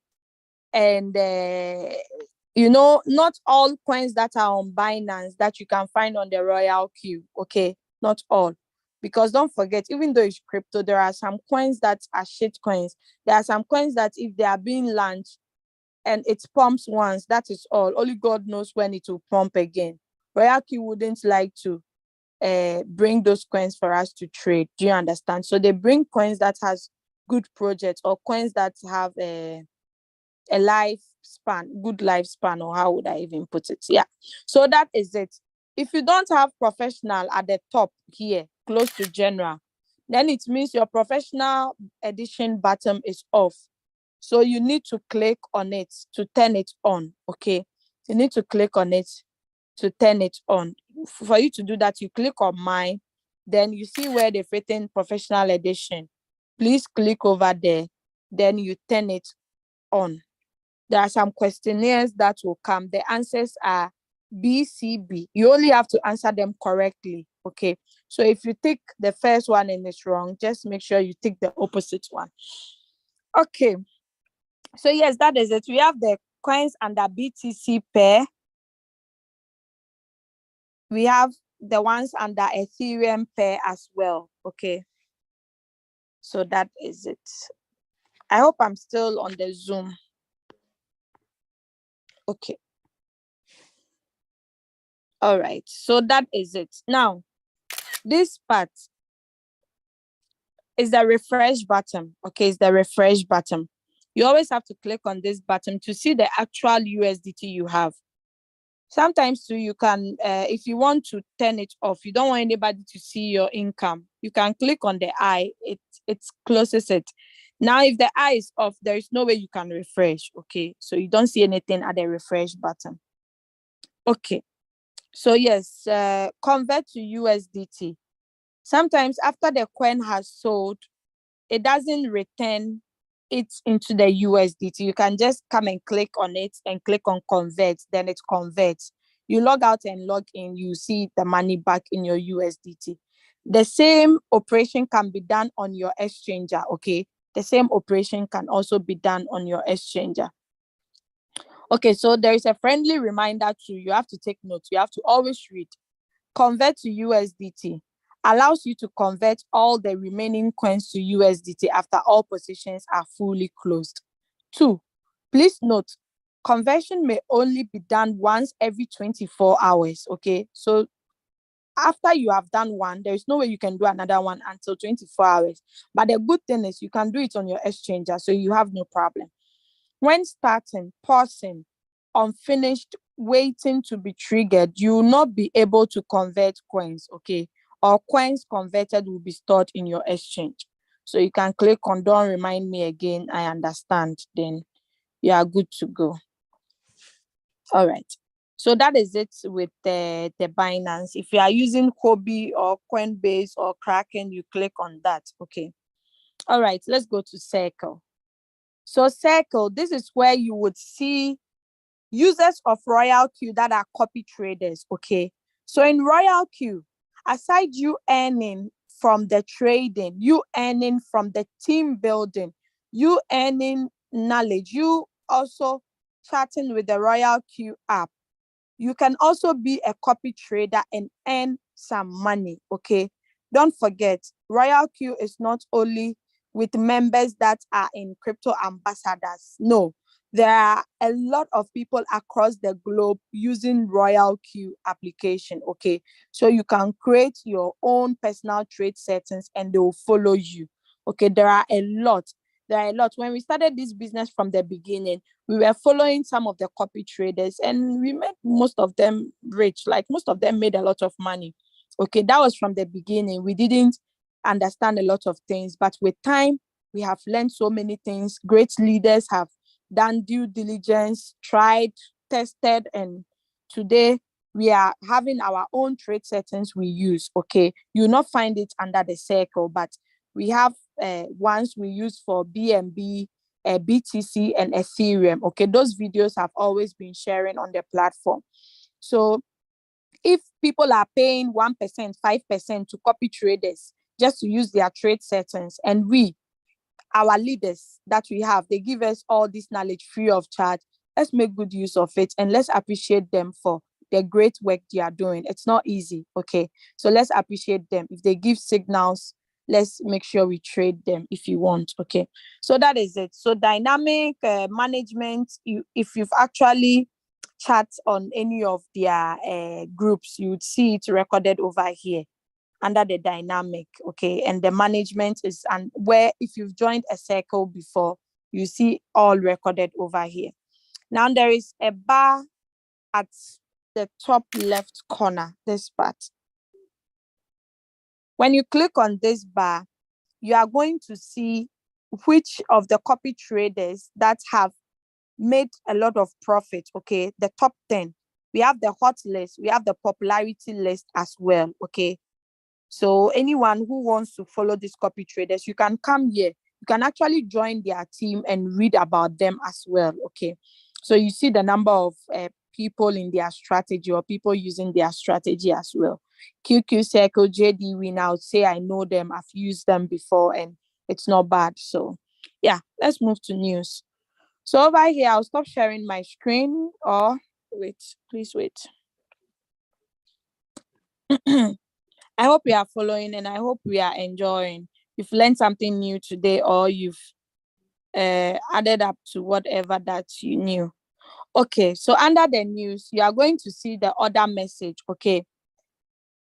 and not all coins that are on Binance that you can find on the Royalq. Okay. Not all. Because don't forget, even though it's crypto, there are some coins that are shit coins. There are some coins that if they are being launched and it pumps once, that is all. Only God knows when it will pump again. Royalq wouldn't like to bring those coins for us to trade. Do you understand? So they bring coins that has good projects or coins that have a lifespan, good lifespan, or how would I even put it? Yeah. So that is it. If you don't have professional at the top here, close to general, then it means your professional edition button is off. So you need to click on it to turn it on. Okay. You need to click on it to turn it on. For you to do that, you click on mine, then you see where they've written professional edition. Please click over there, then you turn it on. There are some questionnaires that will come. The answers are BCB. You only have to answer them correctly. Okay. So if you tick the first one and it's wrong, just make sure you tick the opposite one. Okay. So yes, that is it. We have the coins under BTC pair. We have the ones under Ethereum pair as well. Okay. So that is it. I hope I'm still on the Zoom. Okay. All right. So that is it. Now, this part is the refresh button. Okay, it's the refresh button. You always have to click on this button to see the actual USDT you have. Sometimes too, you can, if you want to turn it off, you don't want anybody to see your income, you can click on the eye, it closes it. Now, if the eye is off, there is no way you can refresh. Okay, so you don't see anything at the refresh button. Okay, so yes, convert to USDT. Sometimes after the coin has sold, it doesn't return it into the USDT. You can just come and click on it and click on convert, then it converts. You log out and log in, you see the money back in your USDT. The same operation can be done on your exchanger, okay? The same operation can also be done on your exchanger. Okay, so there is a friendly reminder too. You have to take notes. You have to always read. Convert to USDT allows you to convert all the remaining coins to USDT after all positions are fully closed. 2, please note, conversion may only be done once every 24 hours. Okay, so after you have done one, there is no way you can do another one until 24 hours. But the good thing is you can do it on your exchanger, so you have no problem. When starting, pausing, unfinished, waiting to be triggered, you will not be able to convert coins, okay? Or coins converted will be stored in your exchange. So you can click on don't remind me again, I understand, then you are good to go. All right. So that is it with the Binance. If you are using Huobi or Coinbase or Kraken, you click on that, okay? All right, let's go to Circle. So Circle, this is where you would see users of Royalq that are copy traders, okay? So in Royalq, aside you earning from the trading, you earning from the team building, you earning knowledge, you also chatting with the Royalq app, you can also be a copy trader and earn some money, okay? Don't forget, Royalq is not only with members that are in crypto ambassadors. No, there are a lot of people across the globe using Royalq application, okay? So you can create your own personal trade settings and they will follow you, okay? There are a lot. When we started this business from the beginning, we were following some of the copy traders and we made most of them rich. Like most of them made a lot of money. Okay, that was from the beginning. We didn't understand a lot of things, but with time, we have learned so many things. Great leaders have done due diligence, tried, tested, and today we are having our own trade settings we use. Okay, you'll not find it under the Circle, but we have ones we use for BNB, BTC, and Ethereum. Okay, those videos have always been sharing on the platform. So if people are paying 1%, 5% to copy traders just to use their trade settings, and our leaders that we have, they give us all this knowledge free of charge, let's make good use of it and let's appreciate them for the great work they are doing. It's not easy, okay? So let's appreciate them. If they give signals, let's make sure we trade them if you want, okay? So that is it. So dynamic management, if you've actually chat on any of their groups, you would see it recorded over here under the dynamic, okay? And the management is, and where if you've joined a Circle before, you see all recorded over here. Now there is a bar at the top left corner, this part. When you click on this bar, you are going to see which of the copy traders that have made a lot of profit, okay? The top 10. We have the hot list, we have the popularity list as well, okay? So anyone who wants to follow these copy traders, you can come here. You can actually join their team and read about them as well, okay? So you see the number of people in their strategy or people using their strategy as well. QQ Circle, JD, we now say I know them, I've used them before and it's not bad. So yeah, let's move to news. So over here, I'll stop sharing my screen or wait, please wait. I hope you are following and I hope we are enjoying. You've learned something new today or you've added up to whatever that you knew. Okay, so under the news, you are going to see the order message, okay?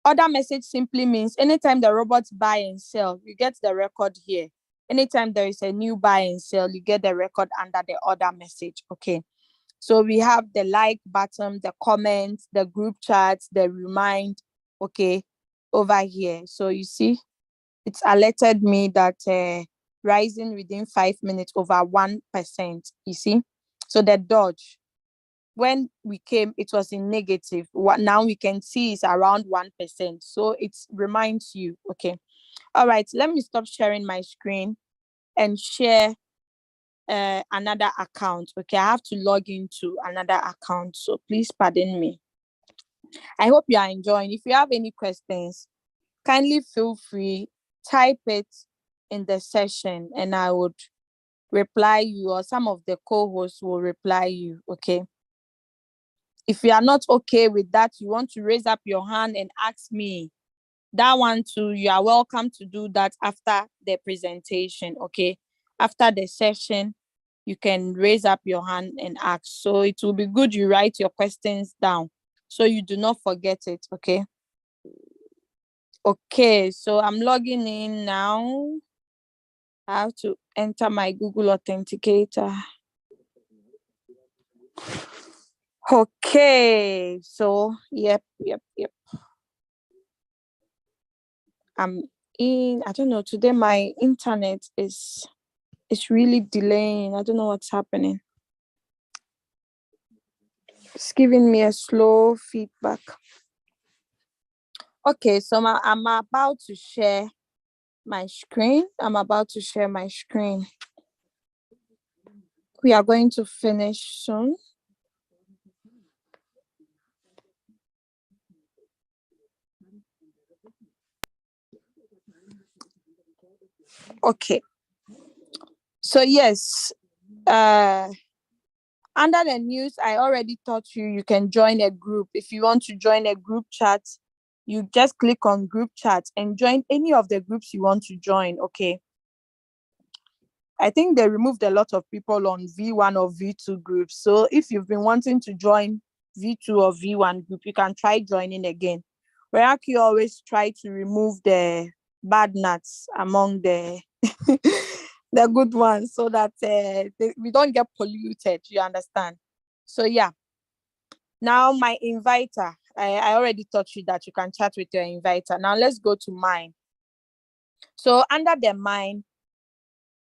Order message simply means anytime the robots buy and sell, you get the record here. Anytime there is a new buy and sell, you get the record under the order message, okay? So we have the like button, the comments, the group chats, the remind, okay, over here. So you see, it's alerted me that rising within 5 minutes over 1%. You see, so the dodge, when we came, it was in negative. What now we can see is around 1%. So it reminds you, okay. All right, let me stop sharing my screen and share another account. Okay, I have to log into another account, so please pardon me. I hope you are enjoying. If you have any questions, kindly feel free, type it in the session and I would reply you, or some of the co-hosts will reply you. Okay, if you are not okay with that, you want to raise up your hand and ask me, that one too, you are welcome to do that after the presentation. Okay, after the session you can raise up your hand and ask. So it will be good you write your questions down so you do not forget it. Okay. Okay, so I'm logging in now. I have to enter my Google Authenticator. Okay, so yep. I'm in. I don't know. Today my internet is really delaying. I don't know what's happening. It's giving me a slow feedback. Okay, so I'm about to share my screen. We are going to finish soon. Okay. So yes, under the news, I already taught you can join a group. If you want to join a group chat, you just click on group chat and join any of the groups you want to join. Okay. I think they removed a lot of people on V1 or V2 groups. So if you've been wanting to join V2 or V1 group, you can try joining again. Royalq always try to remove the bad nuts among the the good ones, so that we don't get polluted. You understand? So yeah. Now my inviter, I already taught you that you can chat with your inviter. Now let's go to mine. So under the mine,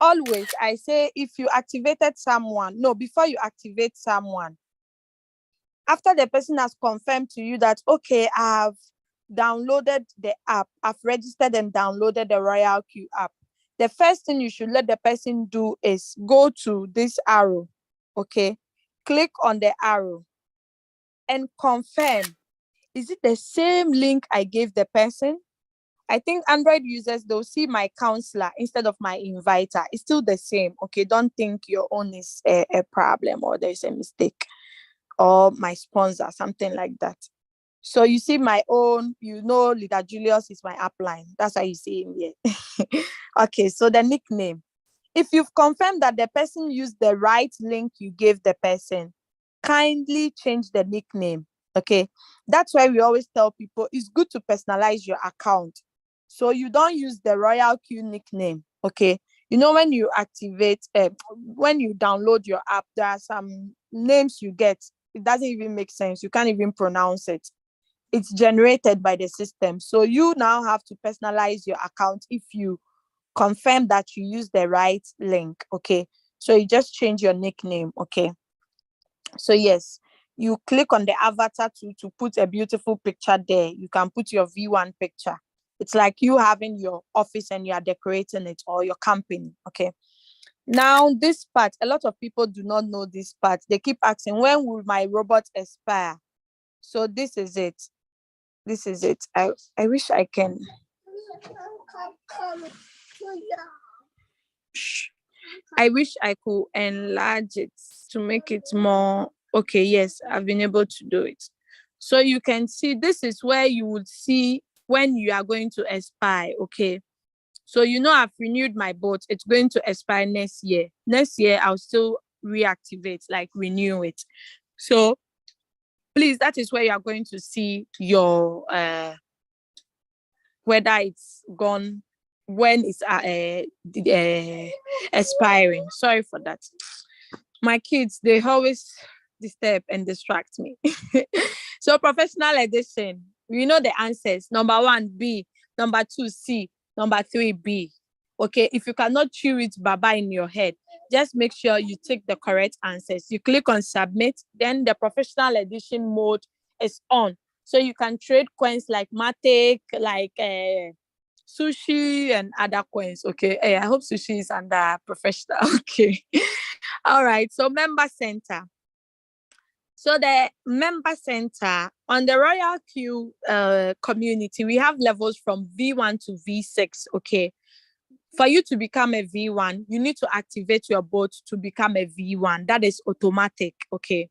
always I say, if you activated someone, no, before you activate someone, after the person has confirmed to you that, okay, I've downloaded the app, I've registered and downloaded the Royalq app, the first thing you should let the person do is go to this arrow. Okay, click on the arrow and confirm, is it the same link I gave the person? I think Android users, they'll see my counselor instead of my inviter. It's still the same. Okay, don't think your own is a problem or there's a mistake, or my sponsor, something like that. So you see my own, Leader Julius is my upline. That's how you see him here. Okay, so the nickname. If you've confirmed that the person used the right link you gave the person, kindly change the nickname. Okay, that's why we always tell people it's good to personalize your account. So you don't use the Royalq nickname. Okay, when you activate, when you download your app, there are some names you get. It doesn't even make sense. You can't even pronounce it. It's generated by the system. So you now have to personalize your account if you confirm that you use the right link. Okay, so you just change your nickname. Okay, so yes, you click on the avatar to put a beautiful picture there. You can put your V1 picture. It's like you having your office and you are decorating it, or your company. Okay, now this part, a lot of people do not know this part. They keep asking, when will my robot expire? So this is it. I wish I can. I wish I could enlarge it to make it more. Okay, yes, I've been able to do it. So you can see, this is where you would see when you are going to expire. Okay, so I've renewed my bot. It's going to expire next year. Next year I'll still reactivate, like renew it. So please, that is where you are going to see your whether it's gone, when it's expiring. Sorry for that. My kids, they disturb and distract me. So professional edition, you know the answers. Number 1, B. Number 2, C. Number 3, B. Okay, if you cannot chew it baba in your head, just make sure you take the correct answers. You click on submit, then the professional edition mode is on. So you can trade coins like Matic, like sushi and other coins. Okay, I hope sushi is under professional. Okay. All right, so member center. So the member center on the Royalq community, we have levels from V1 to V6. Okay. For you to become a V1, you need to activate your bot to become a V1. That is automatic. Okay.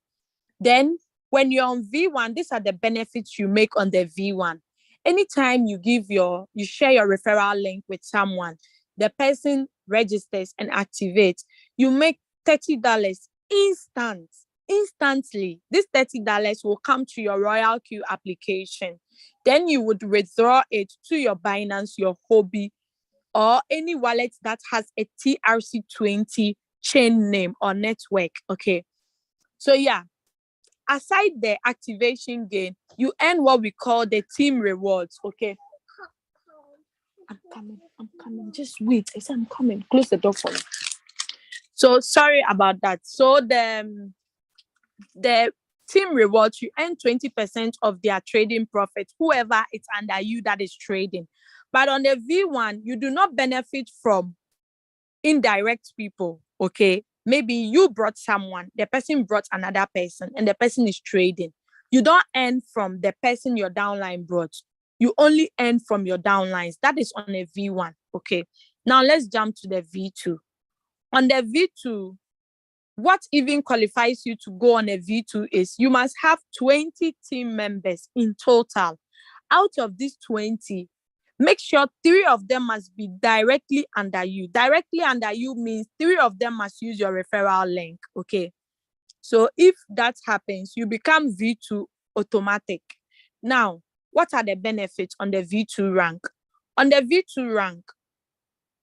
Then when you're on V1, these are the benefits you make on the V1. Anytime you share your referral link with someone, the person registers and activates, you make $30 instantly. This $30 will come to your Royalq application. Then you would withdraw it to your Binance, your Hobby, or any wallet that has a TRC20 chain name or network. Okay. So yeah, aside the activation gain, you earn what we call the team rewards. Okay. I'm coming. Just wait. I said I'm coming. Close the door for me. So sorry about that. So the team rewards, you earn 20% of their trading profit, whoever is under you that is trading. But on the V1, you do not benefit from indirect people. Okay. Maybe you brought someone, the person brought another person, and the person is trading. You don't earn from the person your downline brought. You only earn from your downlines. That is on a V1. Okay. Now let's jump to the V2. On the V2, what even qualifies you to go on a V2 is you must have 20 team members in total. Out of these 20, make sure 3 of them must be directly under you. Directly under you means 3 of them must use your referral link. Okay. So if that happens, you become V2 automatic. Now, what are the benefits on the V2 rank? On the V2 rank,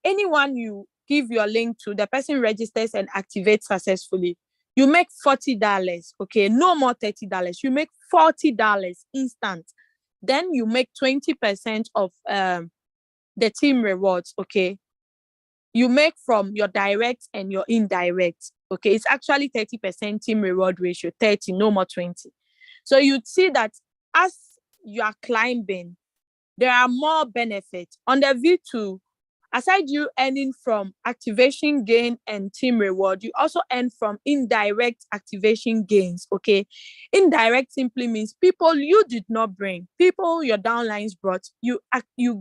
anyone you give your link to, the person registers and activates successfully, you make $40. Okay. No more $30. You make $40 instant. Then you make 20% of the team rewards. Okay. You make from your direct and your indirect. Okay. It's actually 30% team reward ratio, 30, no more 20. So you'd see that as you are climbing, there are more benefits. On the V2, aside you earning from activation gain and team reward, you also earn from indirect activation gains. Okay. Indirect simply means people you did not bring, people your downlines brought, you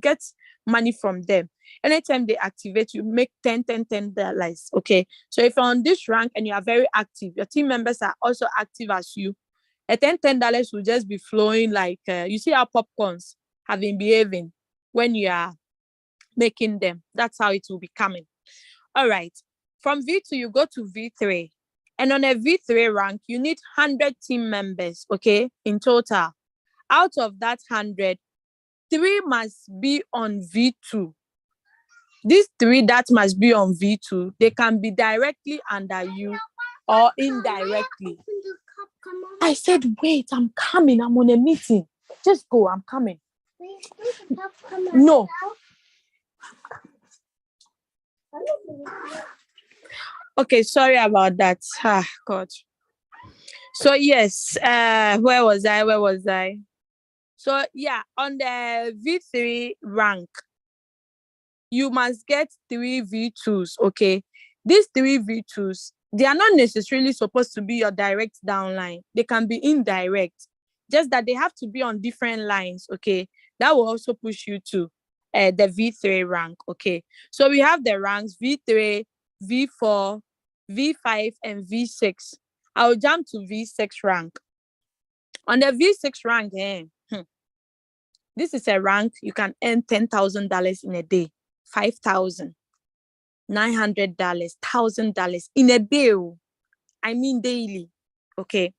get money from them. Anytime they activate, you make $10. Okay. So if you're on this rank and you are very active, your team members are also active as you, a $10 will just be flowing like, you see how popcorns have been behaving when you are making them. That's how it will be coming. All right. From V2, you go to V3. And on a V3 rank, you need 100 team members, okay, in total. Out of that 100, 3 must be on V2. These 3 that must be on V2, they can be directly under you or indirectly. I said, wait, I'm coming. I'm on a meeting. Just go, I'm coming. No. Okay, sorry about that. God. So yes, where was I? So yeah, on the V3 rank, you must get 3 V2s. Okay, these 3 V2s, they are not necessarily supposed to be your direct downline. They can be indirect, just that they have to be on different lines. Okay, that will also push you to the V3 rank. Okay, so we have the ranks V3, V4, V5, and V6. I'll jump to V6 rank. On the V6 rank, this is a rank you can earn $10,000 in a day, $5,000, $900, $1,000 in a day. I mean daily. Okay.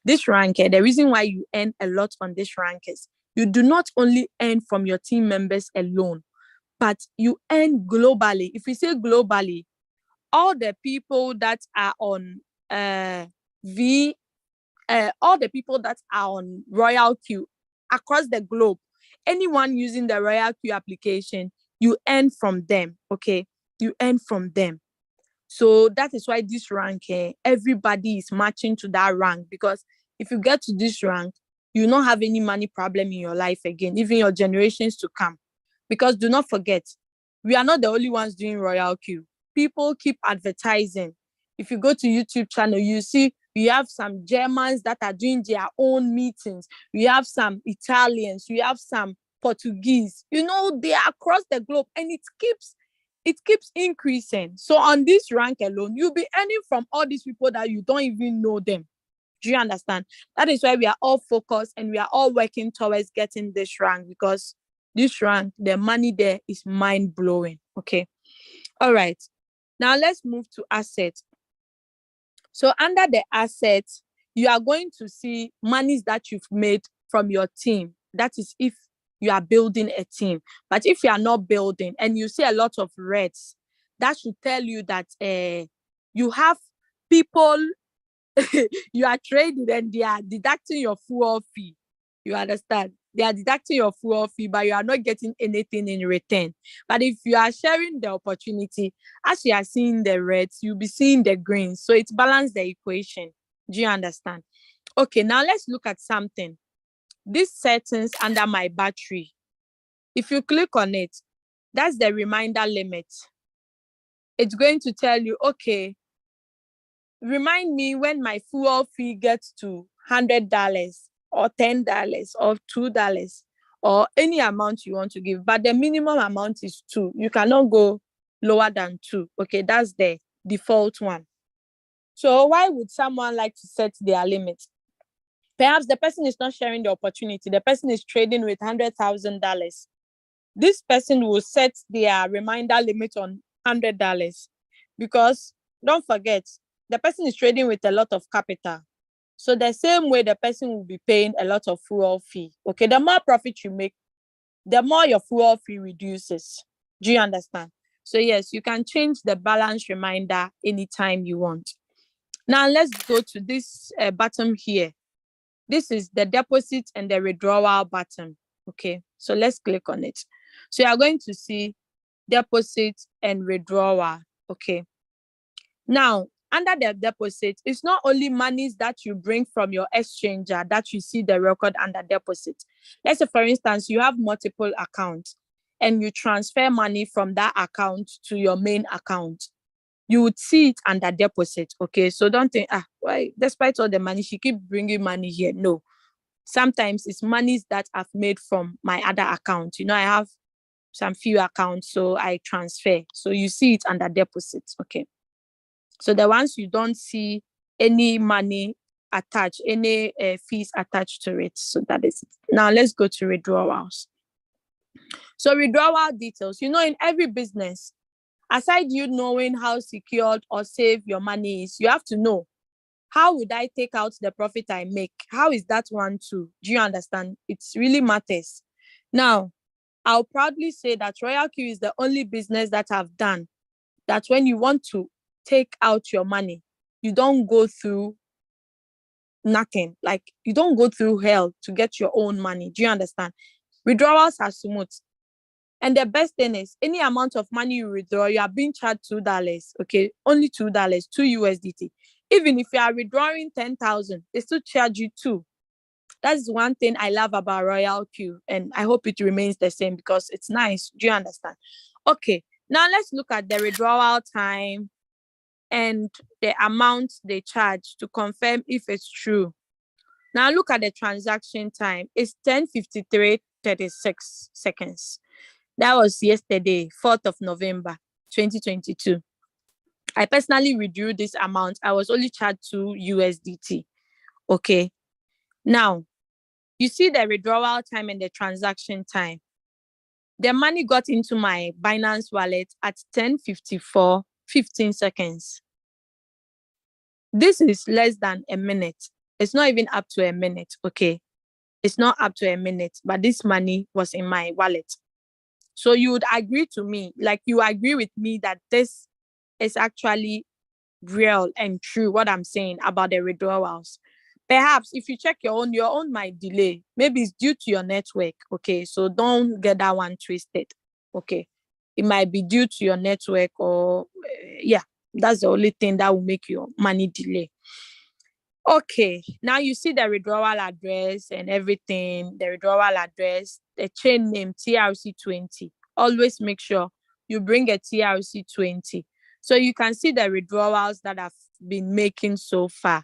This rank, the reason why you earn a lot on this rank is you do not only earn from your team members alone, but you earn globally. If we say globally, all the people that are on all the people that are on Royalq across the globe, anyone using the Royalq application, you earn from them, okay? You earn from them. So that is why this rank, everybody is matching to that rank, because if you get to this rank, you will not have any money problem in your life again, even your generations to come. Because do not forget, we are not the only ones doing Royalq. People keep advertising. If you go to YouTube channel, you see we have some Germans that are doing their own meetings. We have some Italians. We have some Portuguese. You know, they are across the globe, and it keeps increasing. So on this rank alone, you'll be earning from all these people that you don't even know them. Do you understand? That is why we are all focused and we are all working towards getting this rank, because this rank, the money there is mind-blowing. Okay. All right. Now let's move to assets. So under the assets, you are going to see monies that you've made from your team. That is if you are building a team. But if you are not building and you see a lot of reds, that should tell you that you have people you are trading and they are deducting your fuel fee. You understand? They are deducting your fuel fee, but you are not getting anything in return. But if you are sharing the opportunity, as you are seeing the reds, you'll be seeing the greens. So it balances the equation. Do you understand? Okay, now let's look at something. These settings under my battery. If you click on it, that's the reminder limit. It's going to tell you, okay, remind me when my fuel fee gets to $100 or $10 or $2 or any amount you want to give. But the minimum amount is 2. You cannot go lower than 2. Okay, that's the default one. So why would someone like to set their limit? Perhaps the person is not sharing the opportunity. The person is trading with $100,000. This person will set their reminder limit on $100 because don't forget, the person is trading with a lot of capital. So the same way the person will be paying a lot of fuel fee. Okay, the more profit you make, the more your fuel fee reduces. Do you understand? So yes, you can change the balance reminder anytime you want. Now let's go to this button here. This is the deposit and the withdrawal button. Okay, so let's click on it. So you are going to see deposit and withdrawal. Okay. Now, under the deposit, it's not only monies that you bring from your exchanger that you see the record under deposit. Let's say, for instance, you have multiple accounts and you transfer money from that account to your main account. You would see it under deposit. Okay, so don't think, why, despite all the money, she keep bringing money here. No, sometimes it's monies that I've made from my other account. You know, I have some few accounts, so I transfer. So you see it under deposit. Okay. So the ones you don't see any money attached, any fees attached to it. So that is it. Now let's go to withdrawals. So withdrawal details, you know, in every business, aside you knowing how secured or safe your money is, you have to know, how would I take out the profit I make? How is that one too? Do you understand? It really matters. Now, I'll proudly say that Royalq is the only business that I've done that when you want to take out your money, you don't go through nothing. Like, you don't go through hell to get your own money. Do you understand? Withdrawals are smooth. And the best thing is, any amount of money you withdraw, you are being charged $2. Okay, only $2, 2 USDT. Even if you are withdrawing 10,000, they still charge you 2. That's one thing I love about Royalq, and I hope it remains the same because it's nice. Do you understand? Okay, now let's look at the withdrawal time and the amount they charge to confirm if it's true. Now look at the transaction time. It's 10:53:36 seconds. That was yesterday, 4th of November, 2022. I personally withdrew this amount. I was only charged 2 USDT. Okay. Now, you see the withdrawal time and the transaction time. The money got into my Binance wallet at 10:54:15 seconds. This is less than a minute. It's not even up to a minute, okay? It's not up to a minute, but this money was in my wallet. So you would agree to me, like you agree with me that this is actually real and true what I'm saying about the withdrawals. Perhaps if you check your own might delay. Maybe it's due to your network. Okay, so don't get that one twisted. Okay, it might be due to your network, or yeah, that's the only thing that will make your money delay. Okay, now you see the withdrawal address and everything, the withdrawal address, the chain name TRC20. Always make sure you bring a TRC20. So you can see the withdrawals that I've been making so far.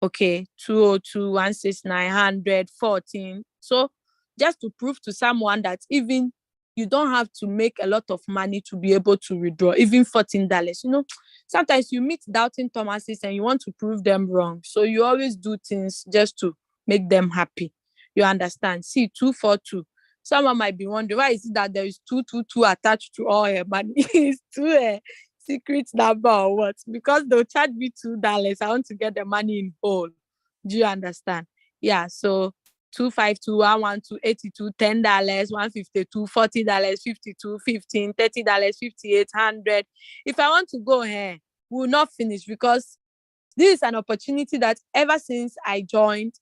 Okay, 202, 169, 100, 14. So just to prove to someone that even you don't have to make a lot of money to be able to withdraw, even $14. Sometimes you meet doubting Thomases and you want to prove them wrong. So you always do things just to make them happy. You understand? See, 242. Someone might be wondering, why is it that there is 222 attached to all her money? It's two secret number or what? Because they'll charge me $2. I want to get the money in whole. Do you understand? Yeah, so 252, 112, 82, $10, 152, $40, 52, 15, $30, 58, 100. If I want to go here, we'll not finish, because this is an opportunity that ever since I joined,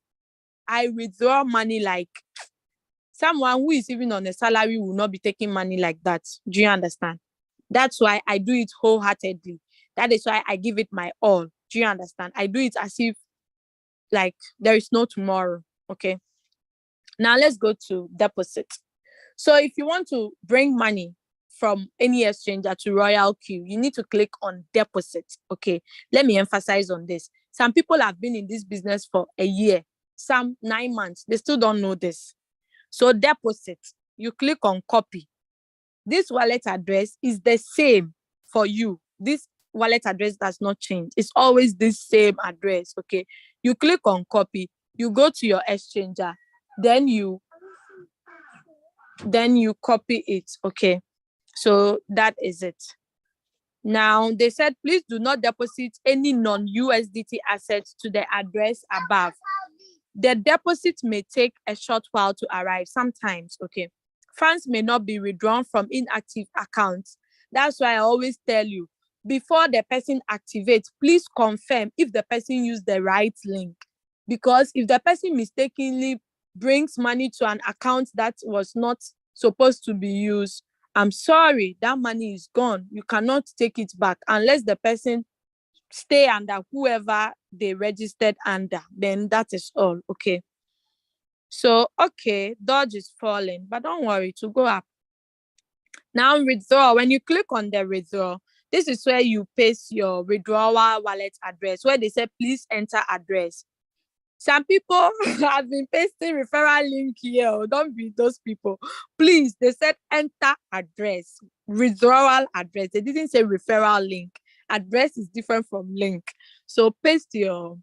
I withdraw money like someone who is even on a salary will not be taking money like that. Do you understand? That's why I do it wholeheartedly. That is why I give it my all. Do you understand? I do it as if like there is no tomorrow. Okay. Now let's go to deposit. So if you want to bring money from any exchanger to Royalq, you need to click on deposit. Okay. Let me emphasize on this. Some people have been in this business for a year, some 9 months. They still don't know this. So deposit, you click on copy. This wallet address is the same for you. This wallet address does not change. It's always this same address. Okay. You click on copy, you go to your exchanger, then you copy it. Okay. So that is it. Now they said, please do not deposit any non-USDT assets to the address above. The deposit may take a short while to arrive sometimes. Okay. Funds may not be withdrawn from inactive accounts. That's why I always tell you, before the person activates, please confirm if the person used the right link. Because if the person mistakenly brings money to an account that was not supposed to be used, I'm sorry, that money is gone. You cannot take it back unless the person stay under whoever they registered under. Then that is all. Okay. So, okay, Dodge is falling, but don't worry, to go up. Now, withdraw. When you click on the withdraw, this is where you paste your withdrawal wallet address, where they say, please enter address. Some people have been pasting referral link here. Don't be those people. Please, they said enter address, withdrawal address. They didn't say referral link. Address is different from link. So paste your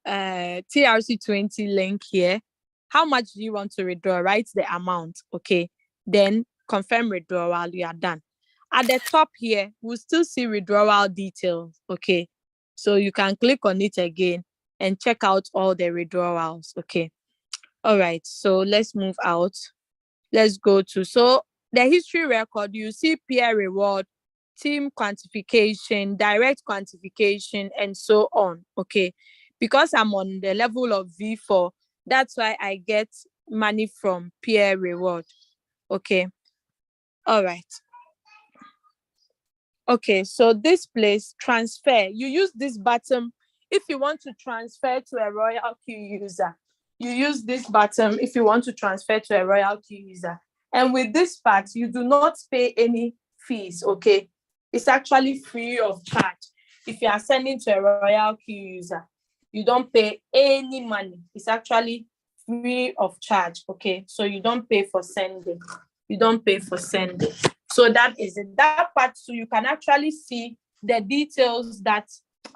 TRC20 link here. How much do you want to withdraw? Write the amount. Okay. Then confirm withdrawal. You are done. At the top here, we'll still see withdrawal details. Okay. So you can click on it again and check out all the withdrawals. Okay. All right. So let's move out. Let's go to, so the history record, you see peer reward, team quantification, direct quantification, and so on. Okay. Because I'm on the level of V4, that's why I get money from peer reward. Okay. All right. Okay. So this place, transfer, you use this button. If you want to transfer to a Royalq user, you use this button if you want to transfer to a Royalq user. And with this part, you do not pay any fees, okay? It's actually free of charge. If you are sending to a Royalq user, you don't pay any money. It's actually free of charge, okay? So you don't pay for sending. You don't pay for sending. So that is it. That part, so you can actually see the details, that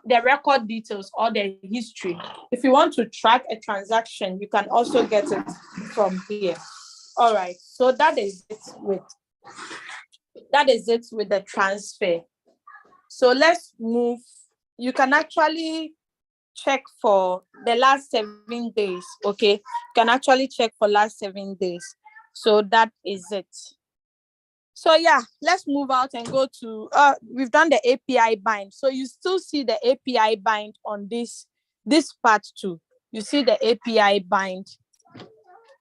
the record details or the history. If you want to track a transaction, you can also get it from here. All right, so that is it with the transfer. So let's move. You can actually check for the last 7 days. Okay, you can actually check for last 7 days. So that is it. So yeah, let's move out and go to, we've done the API bind. So you still see the API bind on this part too. You see the API bind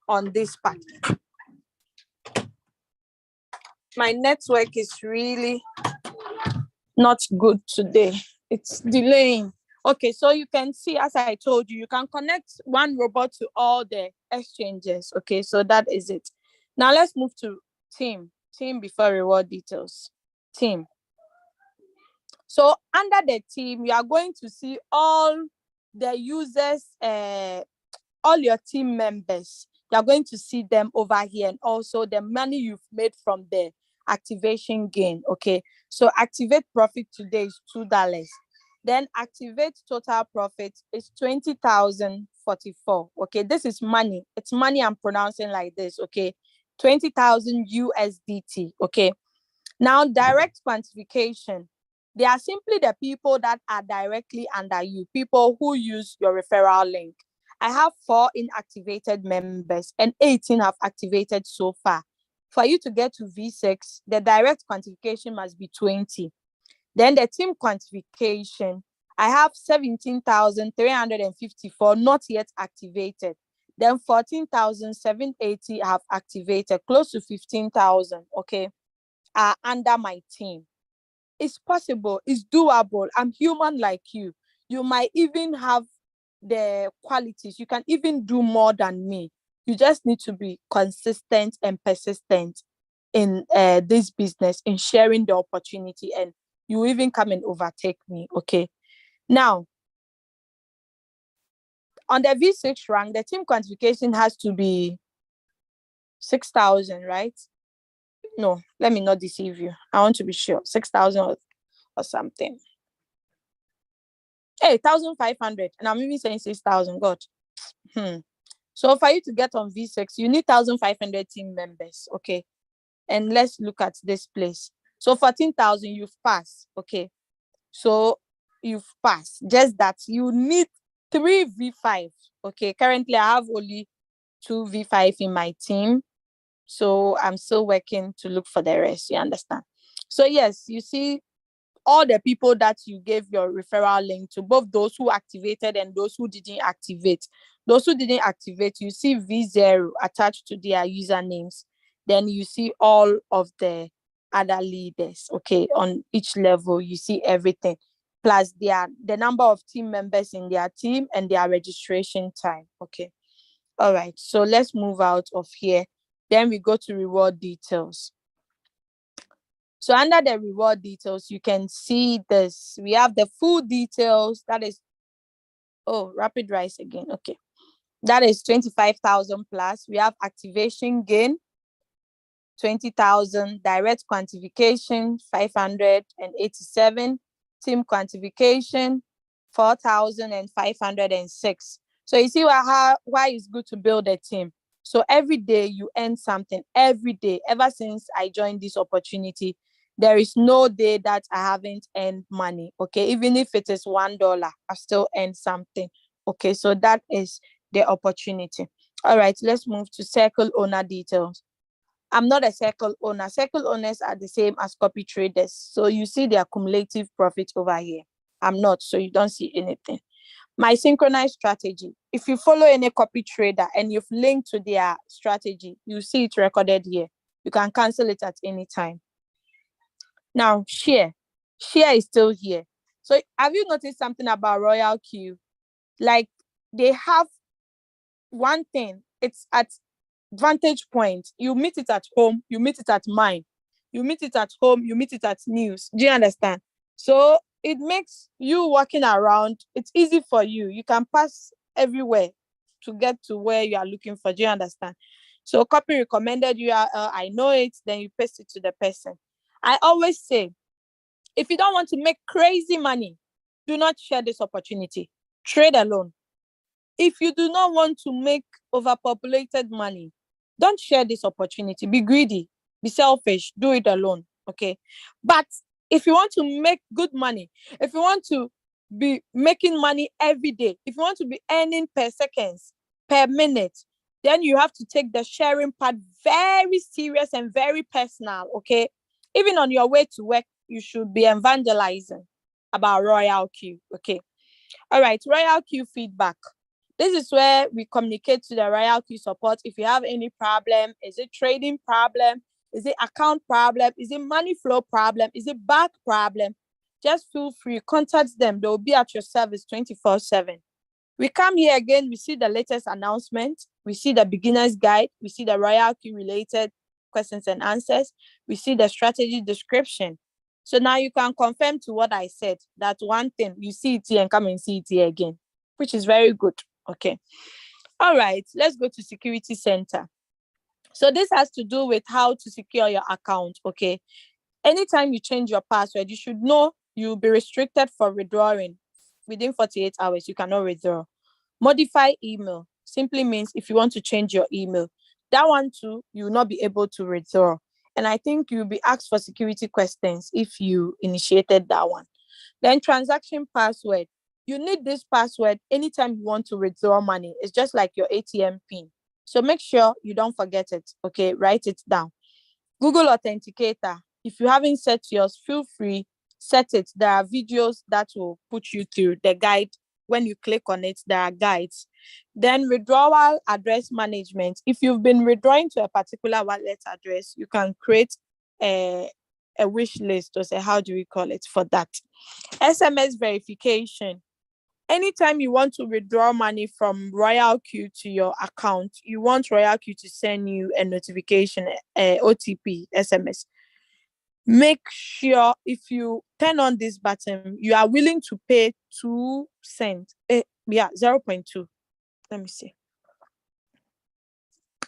on this part. My network is really not good today. It's delaying. Okay, so you can see, as I told you, you can connect one robot to all the exchanges. Okay, so that is it. Now let's move to team before reward details. Team. So under the team, you are going to see all the users, all your team members. You are going to see them over here, and also the money you've made from the activation gain. Okay, so activate profit today is $2. Then activate total profit is 20,044. Okay, this is money. It's money I'm pronouncing like this. Okay, 20,000 USDT. Okay, now direct quantification. They are simply the people that are directly under you, people who use your referral link. I have 4 inactivated members and 18 have activated so far. For you to get to V6, the direct quantification must be 20. Then the team quantification, I have 17,354 not yet activated. Then 14,780 have activated, close to 15,000, okay, are under my team. It's possible, it's doable. I'm human like you. You might even have the qualities. You can even do more than me. You just need to be consistent and persistent in this business, in sharing the opportunity, and you even come and overtake me. Okay. Now, on the V6 rank, the team quantification has to be 6,000, right? No, let me not deceive you. I want to be sure. 6,000 or something. Hey, 1,500. And I'm even saying 6,000. God. So for you to get on V6, you need 1,500 team members. Okay. And let's look at this place. So 14,000, you've passed. Okay. So you've passed. Just that you need 3 V5. Okay. Currently, I have only 2 V5 in my team. So I'm still working to look for the rest. You understand? So yes, you see all the people that you gave your referral link to, both those who activated and those who didn't activate. Those who didn't activate, you see V0 attached to their usernames. Then you see all of the other leaders, okay, on each level. You see everything, plus the number of team members in their team and their registration time, okay. All right, so let's move out of here. Then we go to reward details. So under the reward details, you can see this. We have the full details. That is, rapid rise again. Okay. That is 25,000 plus. We have activation gain, 20,000. Direct quantification, 587. Team quantification, 4,506. So you see why it's good to build a team. So every day you earn something, every day. Ever since I joined this opportunity, there is no day that I haven't earned money. Okay, even if it is $1, I still earn something. Okay, so that is the opportunity. All right, let's move to circle owner details. I'm not a circle owner. Circle owners are the same as copy traders. So you see their cumulative profit over here. I'm not, so you don't see anything. My synchronized strategy. If you follow any copy trader and you've linked to their strategy, you see it recorded here. You can cancel it at any time. Now, share is still here. So have you noticed something about Royalq? Like, they have one thing. It's at vantage point. You meet it at home, you meet it at mine. You meet it at home, you meet it at news. Do you understand? So it makes you walking around, it's easy for you. You can pass everywhere to get to where you are looking for. Do you understand? So copy recommended you, I know it, then you paste it to the person. I always say, if you don't want to make crazy money, do not share this opportunity. Trade alone. If you do not want to make overpopulated money, don't share this opportunity. Be greedy, be selfish, do it alone. Okay. But if you want to make good money, if you want to be making money every day, if you want to be earning per seconds, per minute, Then you have to take the sharing part very serious and very personal, okay? Even on your way to work, you should be evangelizing about Royalq, okay? All right, Royalq feedback. This is where we communicate to the Royalq support. If you have any problem, is it trading problem? Is it account problem? Is it money flow problem? Is it back problem? Just feel free, contact them. They will be at your service 24/7. We come here again, we see the latest announcement, we see the beginner's guide, we see the Royalq related questions and answers, we see the strategy description. So now you can confirm to what I said, that one thing, you see it here and come and see it here again, which is very good, okay? All right, let's go to Security Center. So this has to do with how to secure your account, okay? Anytime you change your password, you should know you'll be restricted for withdrawing. Within 48 hours, you cannot withdraw. Modify email simply means if you want to change your email, that one too, you will not be able to withdraw. And I think you'll be asked for security questions if you initiated that one. Then transaction password. You need this password anytime you want to withdraw money. It's just like your ATM PIN. So make sure you don't forget it, okay? Write it down. Google Authenticator. If you haven't set yours, feel free, set it. There are videos that will put you through the guide. When you click on it, there are guides. Then withdrawal address management. If you've been withdrawing to a particular wallet address, you can create a wish list, or say, how do we call it for that? SMS verification. Anytime you want to withdraw money from Royalq to your account, you want Royalq to send you a notification, OTP, SMS. Make sure if you turn on this button, you are willing to pay 2 cents. 0.2. Let me see.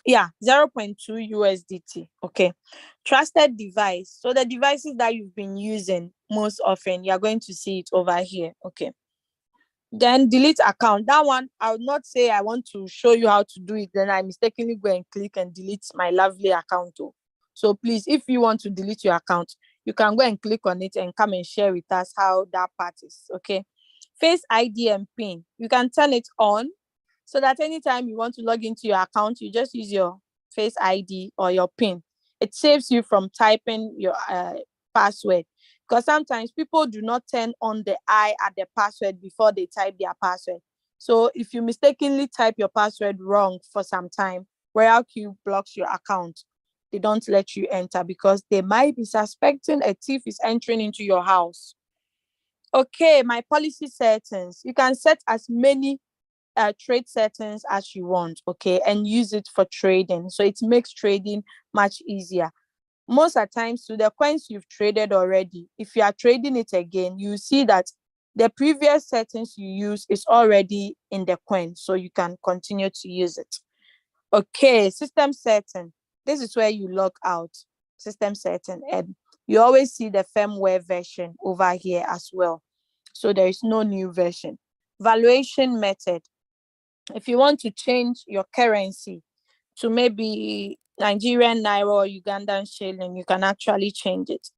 Yeah, 0.2 USDT. Okay. Trusted device. So the devices that you've been using most often, you're going to see it over here. Okay. Then delete account. That one, I would not say I want to show you how to do it. Then I mistakenly go and click and delete my lovely account. So please, if you want to delete your account, you can go and click on it and come and share with us how that part is, okay? Face ID and PIN. You can turn it on so that anytime you want to log into your account, you just use your Face ID or your PIN. It saves you from typing your password, because sometimes people do not turn on the eye at the password before they type their password. So if you mistakenly type your password wrong for some time, Royalq blocks your account. They don't let you enter because they might be suspecting a thief is entering into your house. Okay, my policy settings. You can set as many trade settings as you want, okay, and use it for trading. So it makes trading much easier. Most of the times, to the coins you've traded already, if you are trading it again, you see that the previous settings you use is already in the coin, so you can continue to use it. Okay, system setting. This is where you log out. System setting, and you always see the firmware version over here as well. So there is no new version. Valuation method. If you want to change your currency to maybe Nigerian naira or Ugandan shilling, you can actually change it.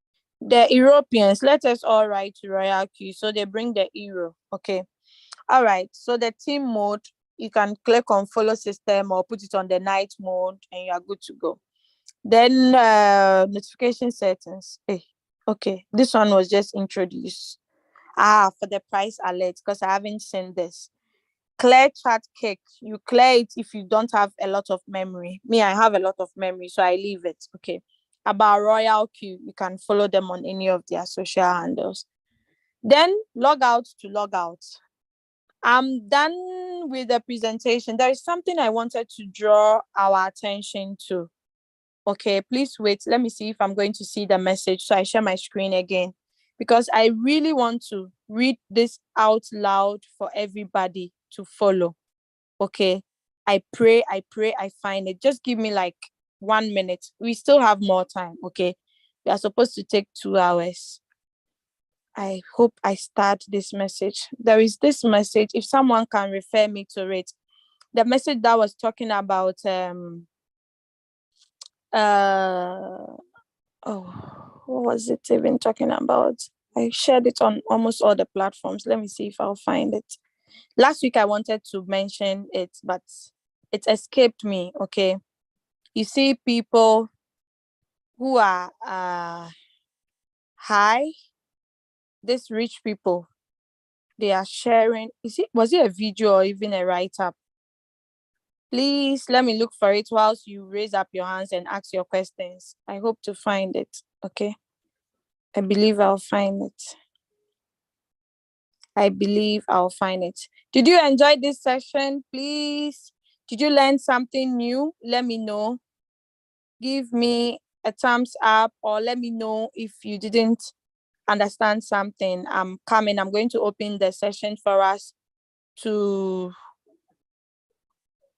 The Europeans, let us all write to Royalq, so they bring the euro. Okay. All right. So the team mode, you can click on follow system or put it on the night mode and you are good to go. Then notification settings. Okay. This one was just introduced. For the price alert, because I haven't seen this. Clear chat cake. You clear it if you don't have a lot of memory. Me, I have a lot of memory, so I leave it. Okay. About Royalq, you can follow them on any of their social handles. Then log out to log out. I'm done with the presentation. There is something I wanted to draw our attention to. Okay, please wait. Let me see if I'm going to see the message. So I share my screen again, because I really want to read this out loud for everybody to follow. Okay, I pray I find it. Just give me like 1 minute. We still have more time. Okay, we are supposed to take 2 hours. I hope I start this message. There is this message, if someone can refer me to it. The message that was talking about what was it even talking about? I shared it on almost all the platforms. Let me see if I'll find it. Last week I wanted to mention it, but it escaped me. Okay, you see people who are high, these rich people, they are sharing. Was it a video or even a write-up? Please let me look for it whilst you raise up your hands and ask your questions. I hope to find it. Okay, I believe I'll find it. Did you enjoy this session? Please, did you learn something new? Let me know. Give me a thumbs up, or let me know if you didn't understand something. I'm going to open the session for us to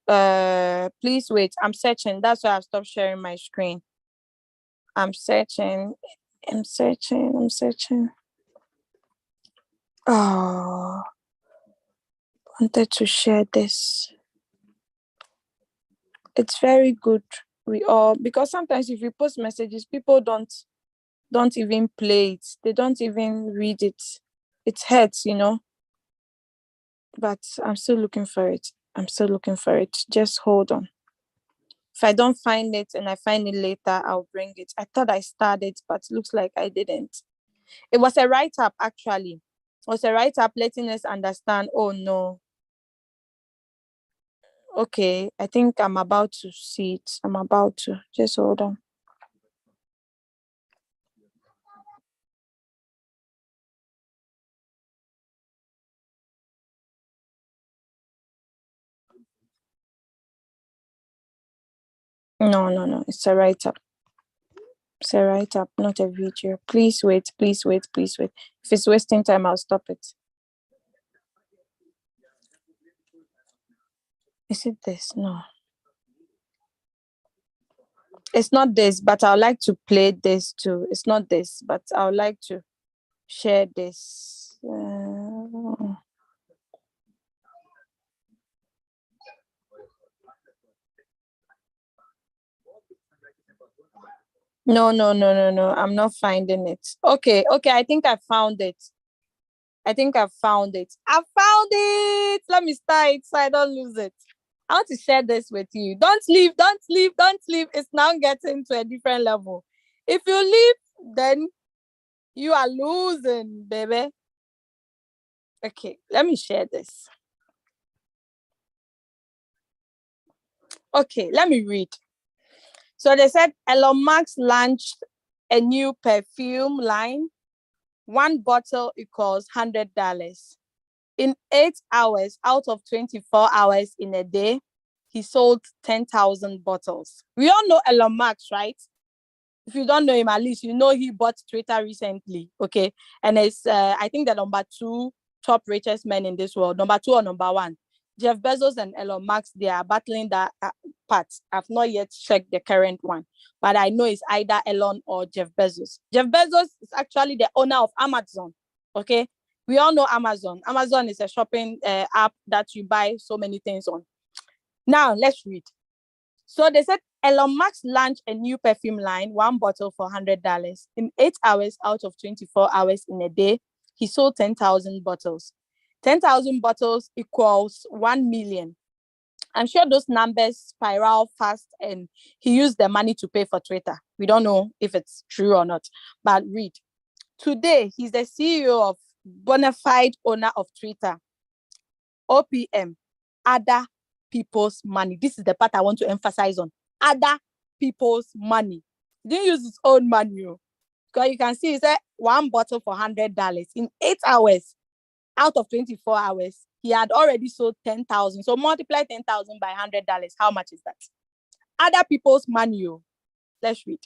please wait. I'm searching. That's why I've stopped sharing my screen. I'm searching. Oh, wanted to share this. It's very good. Because sometimes if you post messages, people don't even play it. They don't even read it. It hurts, but I'm still looking for it. Just hold on. If I don't find it and I find it later, I'll bring it. I thought I started, but it looks like I didn't. It was a write-up, actually. It was a write-up letting us understand, oh no. Okay, I think I'm about to see it. Just hold on. No, it's a write-up. It's a write-up, not a video. Please wait. If it's wasting time, I'll stop it. Is it this? No. It's not this, but I would like to play this too. It's not this, but I would like to share this. No. I'm not finding it. Okay. I think I found it. I found it. Let me start so I don't lose it. I want to share this with you. Don't leave. It's now getting to a different level. If you leave, then you are losing, baby. Okay, let me share this. Okay, let me read. So they said Elon Musk launched a new perfume line. 1 bottle equals $100. In 8 hours out of 24 hours in a day, he sold 10,000 bottles. We all know Elon Musk, right? If you don't know him, at least you know he bought Twitter recently, okay? And it's, I think, the number 2 top richest men in this world, number 2 or number 1. Jeff Bezos and Elon Musk, they are battling that part. I've not yet checked the current one, but I know it's either Elon or Jeff Bezos. Jeff Bezos is actually the owner of Amazon, okay? We all know Amazon. Amazon is a shopping app that you buy so many things on. Now, let's read. So they said Elon Musk launched a new perfume line, 1 bottle for $100. In 8 hours out of 24 hours in a day, he sold 10,000 bottles. 10,000 bottles equals 1 million. I'm sure those numbers spiral fast, and he used the money to pay for Twitter. We don't know if it's true or not, but read. Today, he's the CEO of bona fide owner of Twitter, OPM, other people's money. This is the part I want to emphasize on. Other people's money. He didn't use his own money. Because you can see, he said 1 bottle for $100. In 8 hours, out of 24 hours, he had already sold 10,000. So multiply 10,000 by $100. How much is that? Other people's money. Let's read.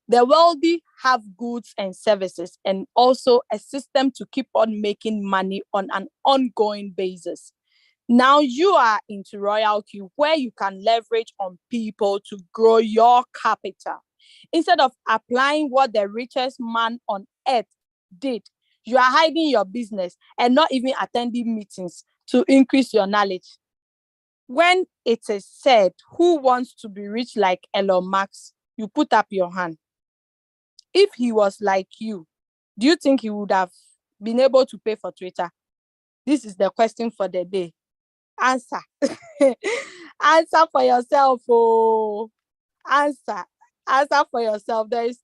The wealthy have goods and services, and also a system to keep on making money on an ongoing basis. Now you are into Royalq, where you can leverage on people to grow your capital. Instead of applying what the richest man on earth did, you are hiding your business and not even attending meetings to increase your knowledge. When it is said, who wants to be rich like Elon Musk, you put up your hand. If he was like you, do you think he would have been able to pay for Twitter? This is the question for the day. Answer. Answer for yourself. Oh, answer. Answer for yourself. There is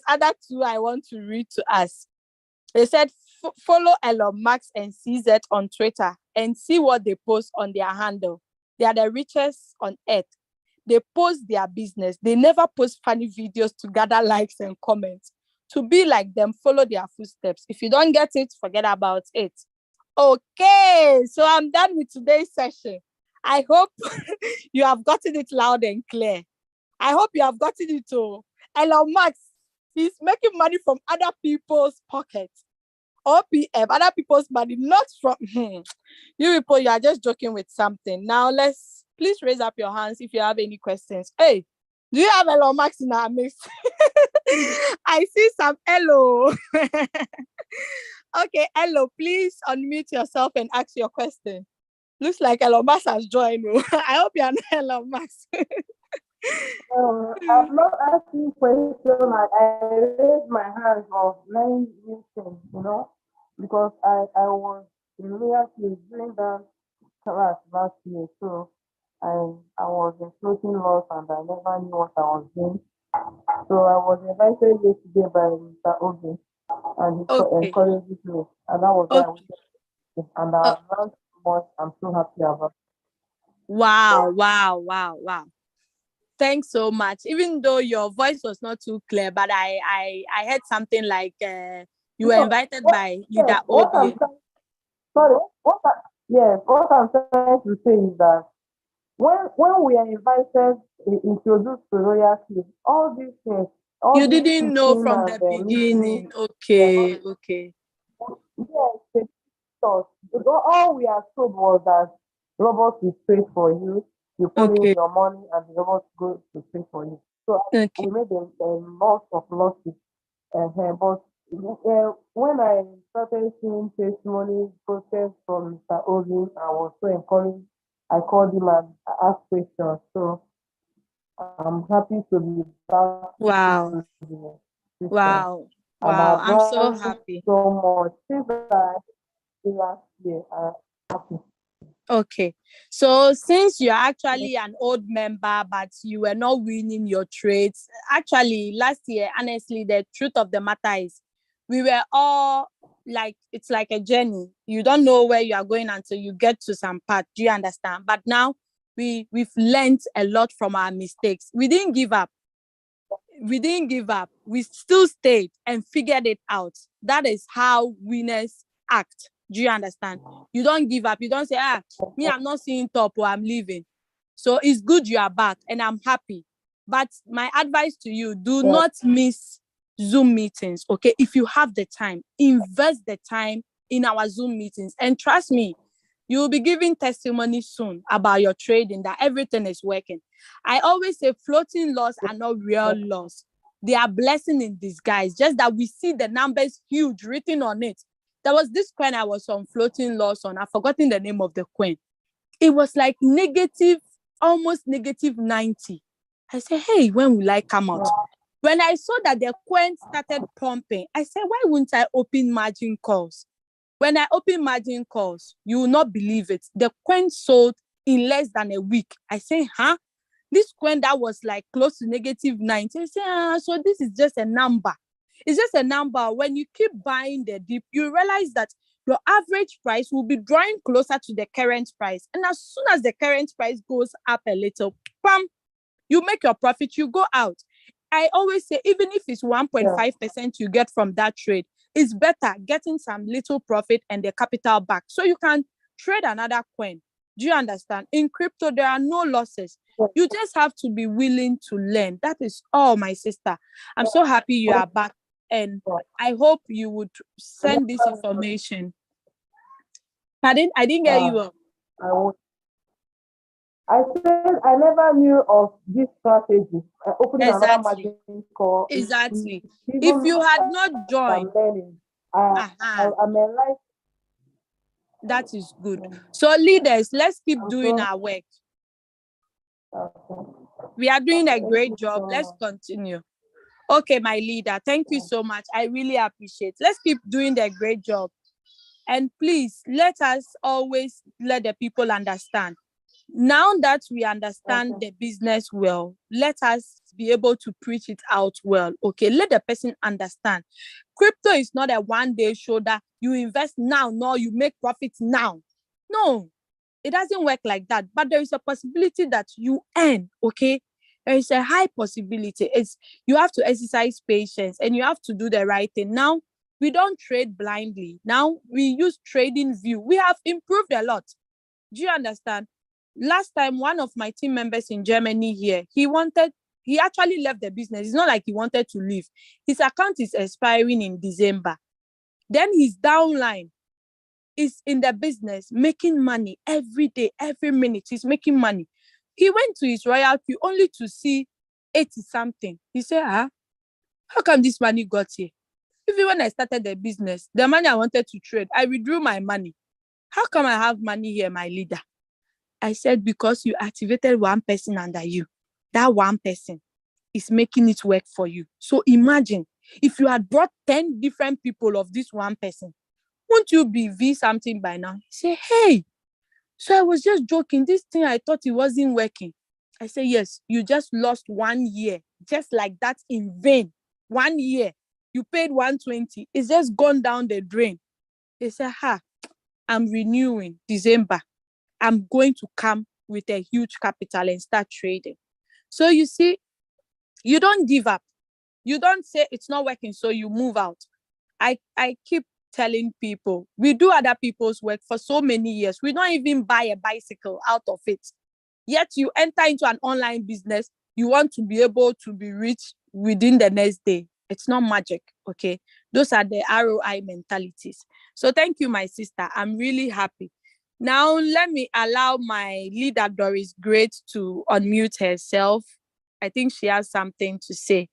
other two I want to read to us. They said, follow Elon Musk and CZ on Twitter and see what they post on their handle. They are the richest on earth. They post their business. They never post funny videos to gather likes and comments. To be like them, follow their footsteps. If you don't get it, forget about it. Okay, so I'm done with today's session. I hope you have gotten it loud and clear. I hope you have gotten it to Elon Musk. He's making money from other people's pockets. OPM, other people's money, not from you people. You are just joking with something. Now please raise up your hands if you have any questions. Hey, do you have Elon Musk in our mix? I see some hello. Okay, hello, please unmute yourself and ask your question. Looks like Elon Musk has joined you. I hope you are not Elon Musk. I'm not asking questions. I raised my hands of learning new things, because I was in Royalq doing that class last year. So I was in floating loss and I never knew what I was doing. So I was invited yesterday by Mr. Obi and he Okay. encouraged me. And that was why I Okay. went. And I've learned so much. I'm so happy about it. Wow. Thanks so much. Even though your voice was not too clear, but I heard something like you were invited by leader Obi. What I'm trying to say is that when we are invited, introduced to Royalq, all these things, all You these didn't know teaching from and the meeting, beginning. Okay. yes, they taught us. Because all we are told was that robots will pay for you. You put in Okay. your money and the robots go to pay for you. So Okay. we made a lot of losses. But when I started seeing testimony process from Mr. Ozi, I was so encouraged. I called him and asked questions. So I'm happy to be back Wow. to the system. Wow. And Wow. I've I'm so learned happy. so much since I last year. I'm happy. Okay. So since you're actually an old member, but you were not winning your trades, actually last year, honestly, the truth of the matter is we were all like, it's like a journey. You don't know where you are going until you get to some part. Do you understand? But now we've learned a lot from our mistakes. We didn't give up. We still stayed and figured it out. That is how winners act. Do you understand? You don't give up. You don't say, me, I'm not seeing top or I'm leaving. So it's good you are back and I'm happy. But my advice to you, do not miss Zoom meetings. Okay. If you have the time, invest the time in our Zoom meetings. And trust me, you will be giving testimony soon about your trading, that everything is working. I always say floating loss are not real loss. They are blessing in disguise. Just that we see the numbers huge written on it. There was this coin I was on floating loss on. I've forgotten the name of the coin. It was like almost negative 90. I said, hey, when will I come out? When I saw that the coin started pumping, I said, why wouldn't I open margin calls? When I open margin calls, you will not believe it. The coin sold in less than a week. I say, this coin that was like close to negative 90. I say, so this is just a number. It's just a number. When you keep buying the dip, you realize that your average price will be drawing closer to the current price. And as soon as the current price goes up a little, bam, you make your profit, you go out. I always say, even if it's 1.5% you get from that trade, it's better getting some little profit and the capital back so you can trade another coin. Do you understand? In crypto, there are no losses. You just have to be willing to learn. That is all, my sister. I'm so happy you are back. And I hope you would send this information. Pardon? I didn't get you. I said I never knew of this strategy. Opening another margin call. Exactly. If you had not joined, I'm learning. I'm enlightened. That is good. So leaders, let's keep doing our work. We are doing a great job. Let's continue. Okay, my leader, thank you so much. I really appreciate it. Let's keep doing the great job. And please, let us always let the people understand. Now that we understand Okay. the business well, let us be able to preach it out well. Okay, let the person understand. Crypto is not a one-day show that you invest now, no, you make profits now. No, it doesn't work like that. But there is a possibility that you earn. Okay, there is a high possibility. It's you have to exercise patience and you have to do the right thing. Now we don't trade blindly. Now we use trading view. We have improved a lot. Do you understand? Last time, one of my team members in Germany here, he actually left the business. It's not like he wanted to leave. His account is expiring in December. Then his downline is in the business, making money every day, every minute. He's making money. He went to his Royalq only to see 80 something. He said, how come this money got here? Even when I started the business, the money I wanted to trade, I withdrew my money. How come I have money here, my leader? I said, because you activated one person under you. That one person is making it work for you. So imagine if you had brought 10 different people of this one person, won't you be V something by now? He said, hey, so I was just joking. This thing, I thought it wasn't working. I said, yes, you just lost 1 year, just like that in vain. 1 year, you paid 120. It's just gone down the drain. They said, I'm renewing December. I'm going to come with a huge capital and start trading. So you see, you don't give up. You don't say it's not working, so you move out. I keep telling people, we do other people's work for so many years. We don't even buy a bicycle out of it. Yet you enter into an online business, you want to be able to be rich within the next day. It's not magic, okay? Those are the ROI mentalities. So thank you, my sister. I'm really happy. Now, let me allow my leader, Doris Great, to unmute herself. I think she has something to say.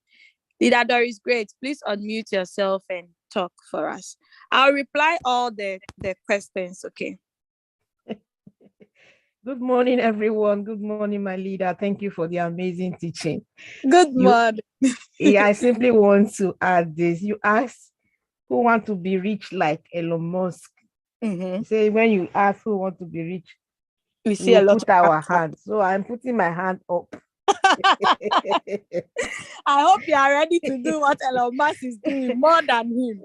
Leader Doris Great, please unmute yourself and talk for us. I'll reply all the questions, okay? Good morning, everyone. Good morning, my leader. Thank you for the amazing teaching. Good morning. I simply want to add this. You asked who want to be rich like Elon Musk. You say when you ask who want to be rich, we see a lot put our hands. So I'm putting my hand up. I hope you are ready to do what Elon Musk is doing more than him.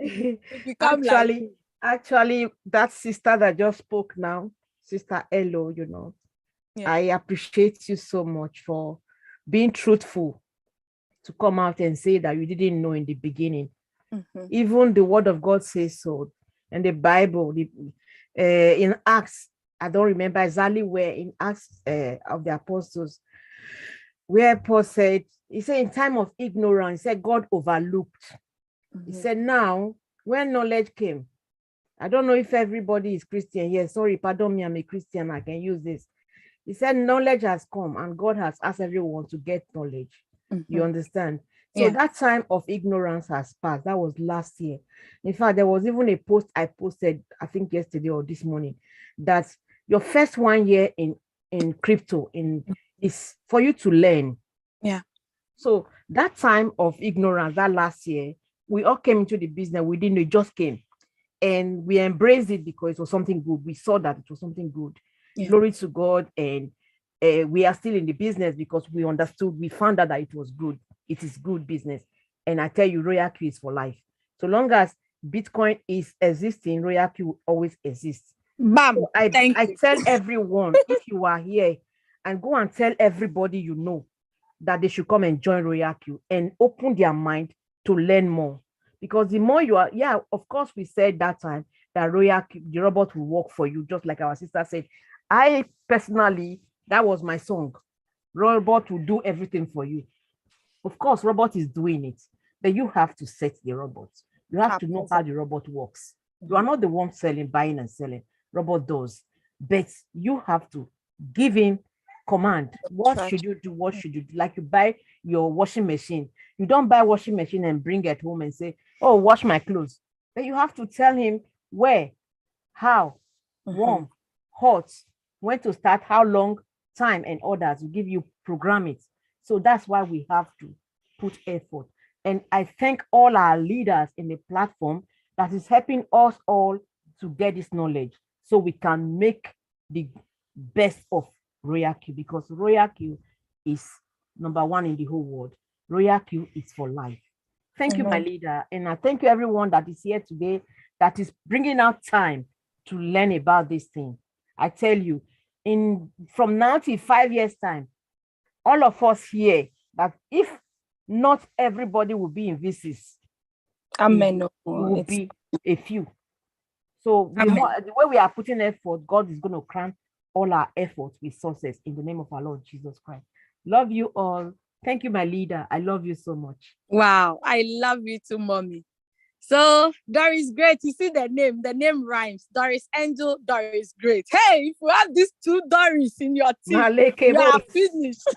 To become like him. Actually, that sister that just spoke now, Sister Elo, I appreciate you so much for being truthful to come out and say that you didn't know in the beginning. Even the word of God says so. And the Bible, in Acts, I don't remember exactly where, in Acts of the Apostles, where Paul said, he said in time of ignorance, he said God overlooked. He said now, when knowledge came, I don't know if everybody is Christian here. Sorry, pardon me, I'm a Christian, I can use this. He said knowledge has come and God has asked everyone to get knowledge. You understand? So that time of ignorance has passed. That was last year. In fact, there was even a post I posted, I think yesterday or this morning, that your first 1 year in crypto is for you to learn. Yeah. So that time of ignorance, that last year, we all came into the business. We didn't know, it just came. And we embraced it because it was something good. We saw that it was something good. Yeah. Glory to God. And we are still in the business because we understood, we found out that it was good. It is good business. And I tell you, Royalq is for life. So long as Bitcoin is existing, Royalq will always exist. Bam. So I tell everyone, if you are here, and go and tell everybody you know that they should come and join Royalq and open their mind to learn more. Because the more you are, of course, we said that time that Royalq, the robot will work for you, just like our sister said. I personally, that was my song. Robot will do everything for you. Of course, robot is doing it. Then you have to set the robot. You have to know how the robot works. You are not the one buying and selling. Robot does. But you have to give him command. What should you do? What should you do? Like you buy your washing machine. You don't buy washing machine and bring it home and say, oh, wash my clothes. Then you have to tell him where, how, warm, hot, when to start, how long, time, and orders to give you, program it. So that's why we have to put effort. And I thank all our leaders in the platform that is helping us all to get this knowledge so we can make the best of Royalq, because Royalq is number one in the whole world. Royalq is for life. Thank you, my leader. And I thank you, everyone that is here today, that is bringing out time to learn about this thing. I tell you, from now to 5 years' time, all of us here, that if not everybody will be in VCs, Amen. it will be a few. So the way we are putting effort, God is going to crown all our efforts with success in the name of our Lord Jesus Christ. Love you all. Thank you, my leader. I love you so much. Wow, I love you too, mommy. So Doris Great, you see the name rhymes. Doris Angel, Doris Great. Hey, if you have these two Doris in your team, you are finished.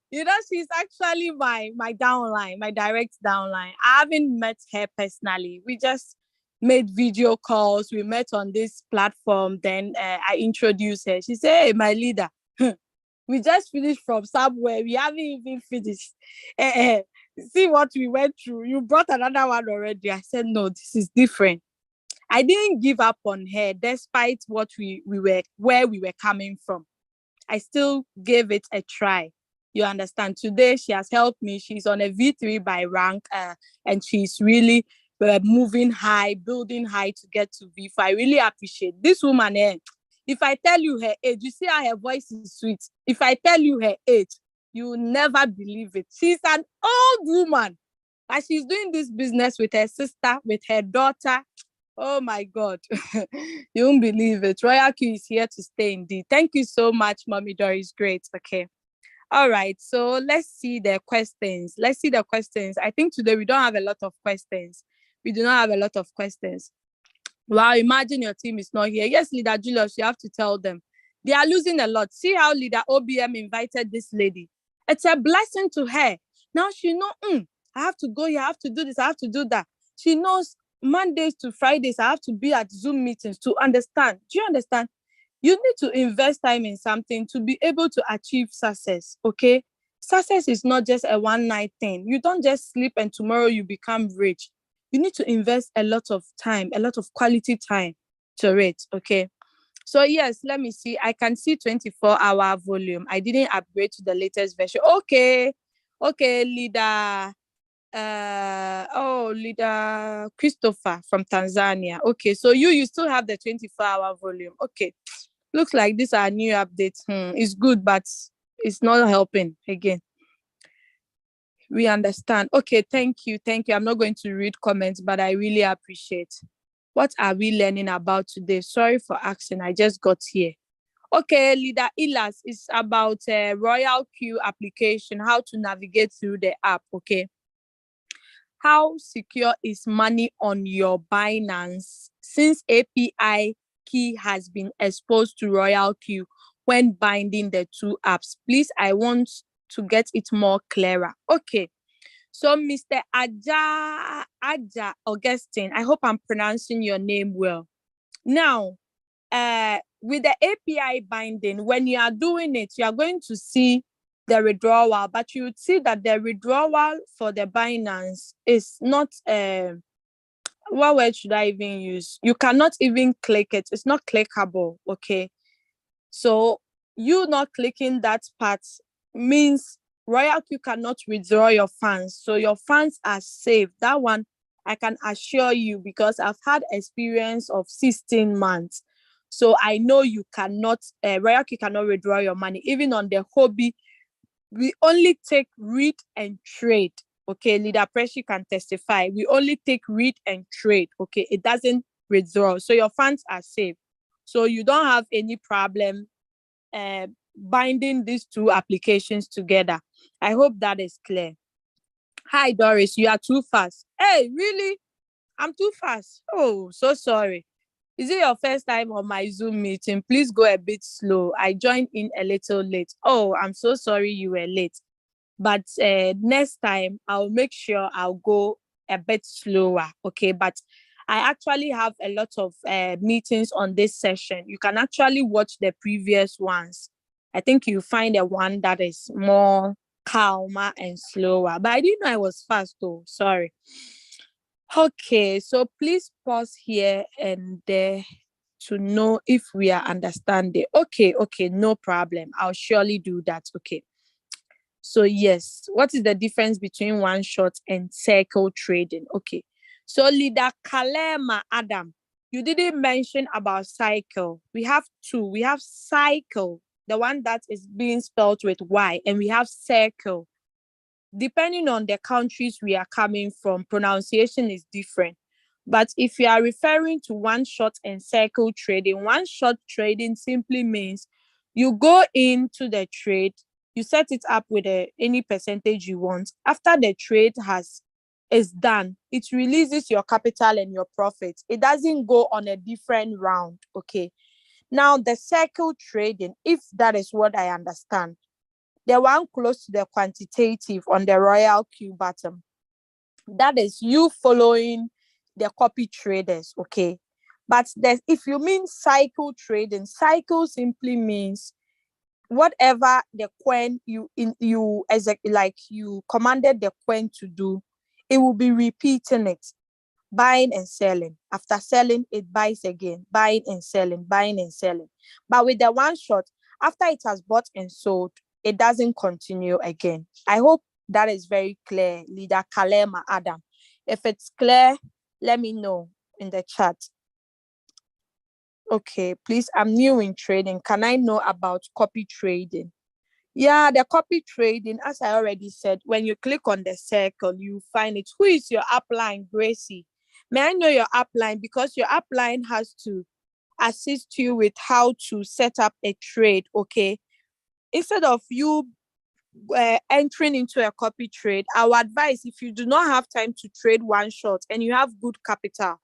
You know, she's actually my downline, my direct downline. I haven't met her personally. We just made video calls. We met on this platform. Then I introduced her. She said, hey, my leader, we just finished from somewhere. We haven't even finished. See what we went through. You brought another one already. I said, no, this is different. I didn't give up on her despite what where we were coming from. I still gave it a try. You understand? Today, she has helped me. She's on a V3 by rank, and she's really moving high, building high to get to V4. I really appreciate this woman. If I tell you her age, you see how her voice is sweet. If I tell you her age, you will never believe it. She's an old woman, and she's doing this business with her sister, with her daughter. Oh my God. You won't believe it. Royalq is here to stay indeed. Thank you so much, Mommy Doris. Great. Okay. All right. So let's see the questions. I think today we don't have a lot of questions. We do not have a lot of questions. Wow, imagine your team is not here. Yes, Leader Julius, you have to tell them. They are losing a lot. See how Leader OBM invited this lady. It's a blessing to her. Now she knows, I have to go here, I have to do this, I have to do that. She knows Mondays to Fridays, I have to be at Zoom meetings to understand. Do you understand? You need to invest time in something to be able to achieve success, okay? Success is not just a one-night thing. You don't just sleep and tomorrow you become rich. You need to invest a lot of time, a lot of quality time to it, okay? So yes, let me see. I can see 24-hour volume. I didn't upgrade to the latest version. Okay, leader. Leader Christopher from Tanzania. Okay, so you still have the 24-hour volume. Okay, looks like these are new updates. It's good, but it's not helping again. We understand. Okay, thank you. I'm not going to read comments, but I really appreciate. What are we learning about today? Sorry for asking. I just got here. Okay, Leader Ilas is about Royalq application, how to navigate through the app. Okay. How secure is money on your Binance since API key has been exposed to Royalq when binding the two apps? Please, I want to get it more clearer. Okay. So, Mr. Aja Augustine, I hope I'm pronouncing your name well. Now, with the API binding, when you are doing it, you are going to see the withdrawal, but you would see that the withdrawal for the Binance is not, what word should I even use? You cannot even click it. It's not clickable, okay? So you not clicking that part means Royalq cannot withdraw your funds. So your funds are safe. That one, I can assure you, because I've had experience of 16 months. So I know you cannot, Royalq cannot withdraw your money. Even on the hobby, we only take read and trade. Okay, Leader Preshi can testify. We only take read and trade. Okay, it doesn't withdraw. So your funds are safe. So you don't have any problem binding these two applications together. I hope that is clear. Hi, Doris, you are too fast. Hey, really? I'm too fast. Oh, so sorry. Is it your first time on my Zoom meeting? Please go a bit slow. I joined in a little late. Oh, I'm so sorry you were late. But next time, I'll make sure I'll go a bit slower, okay? But I actually have a lot of meetings on this session. You can actually watch the previous ones. I think you find a one that is more calmer and slower. But I didn't know I was fast though, sorry. Okay, so please pause here and there to know if we are understanding. Okay, no problem. I'll surely do that. Okay. So yes, what is the difference between one shot and circle trading? Okay. So leader Kalema Adam, you didn't mention about cycle. We have two. We have cycle, the one that is being spelled with Y, and we have circle. Depending on the countries we are coming from, pronunciation is different. But if you are referring to one shot and circle trading, one shot trading simply means you go into the trade, you set it up with any percentage you want. After the trade is done, it releases your capital and your profits. It doesn't go on a different round. Okay. Now the circle trading, if that is what I understand, the one close to the quantitative on the Royalq bottom, that is you following the copy traders, okay? But if you mean cycle trading, cycle simply means whatever the coin you commanded the coin to do, it will be repeating it, buying and selling. After selling, it buys again, buying and selling, buying and selling. But with the one shot, after it has bought and sold, it doesn't continue again. I hope that is very clear, Leader Kalema Adam. If it's clear, let me know in the chat. Okay, please, I'm new in trading. Can I know about copy trading? Yeah, the copy trading, as I already said, when you click on the circle, you find it. Who is your upline, Gracie? May I know your upline? Because your upline has to assist you with how to set up a trade, okay? Instead of you entering into a copy trade, our advice, if you do not have time to trade one shot and you have good capital,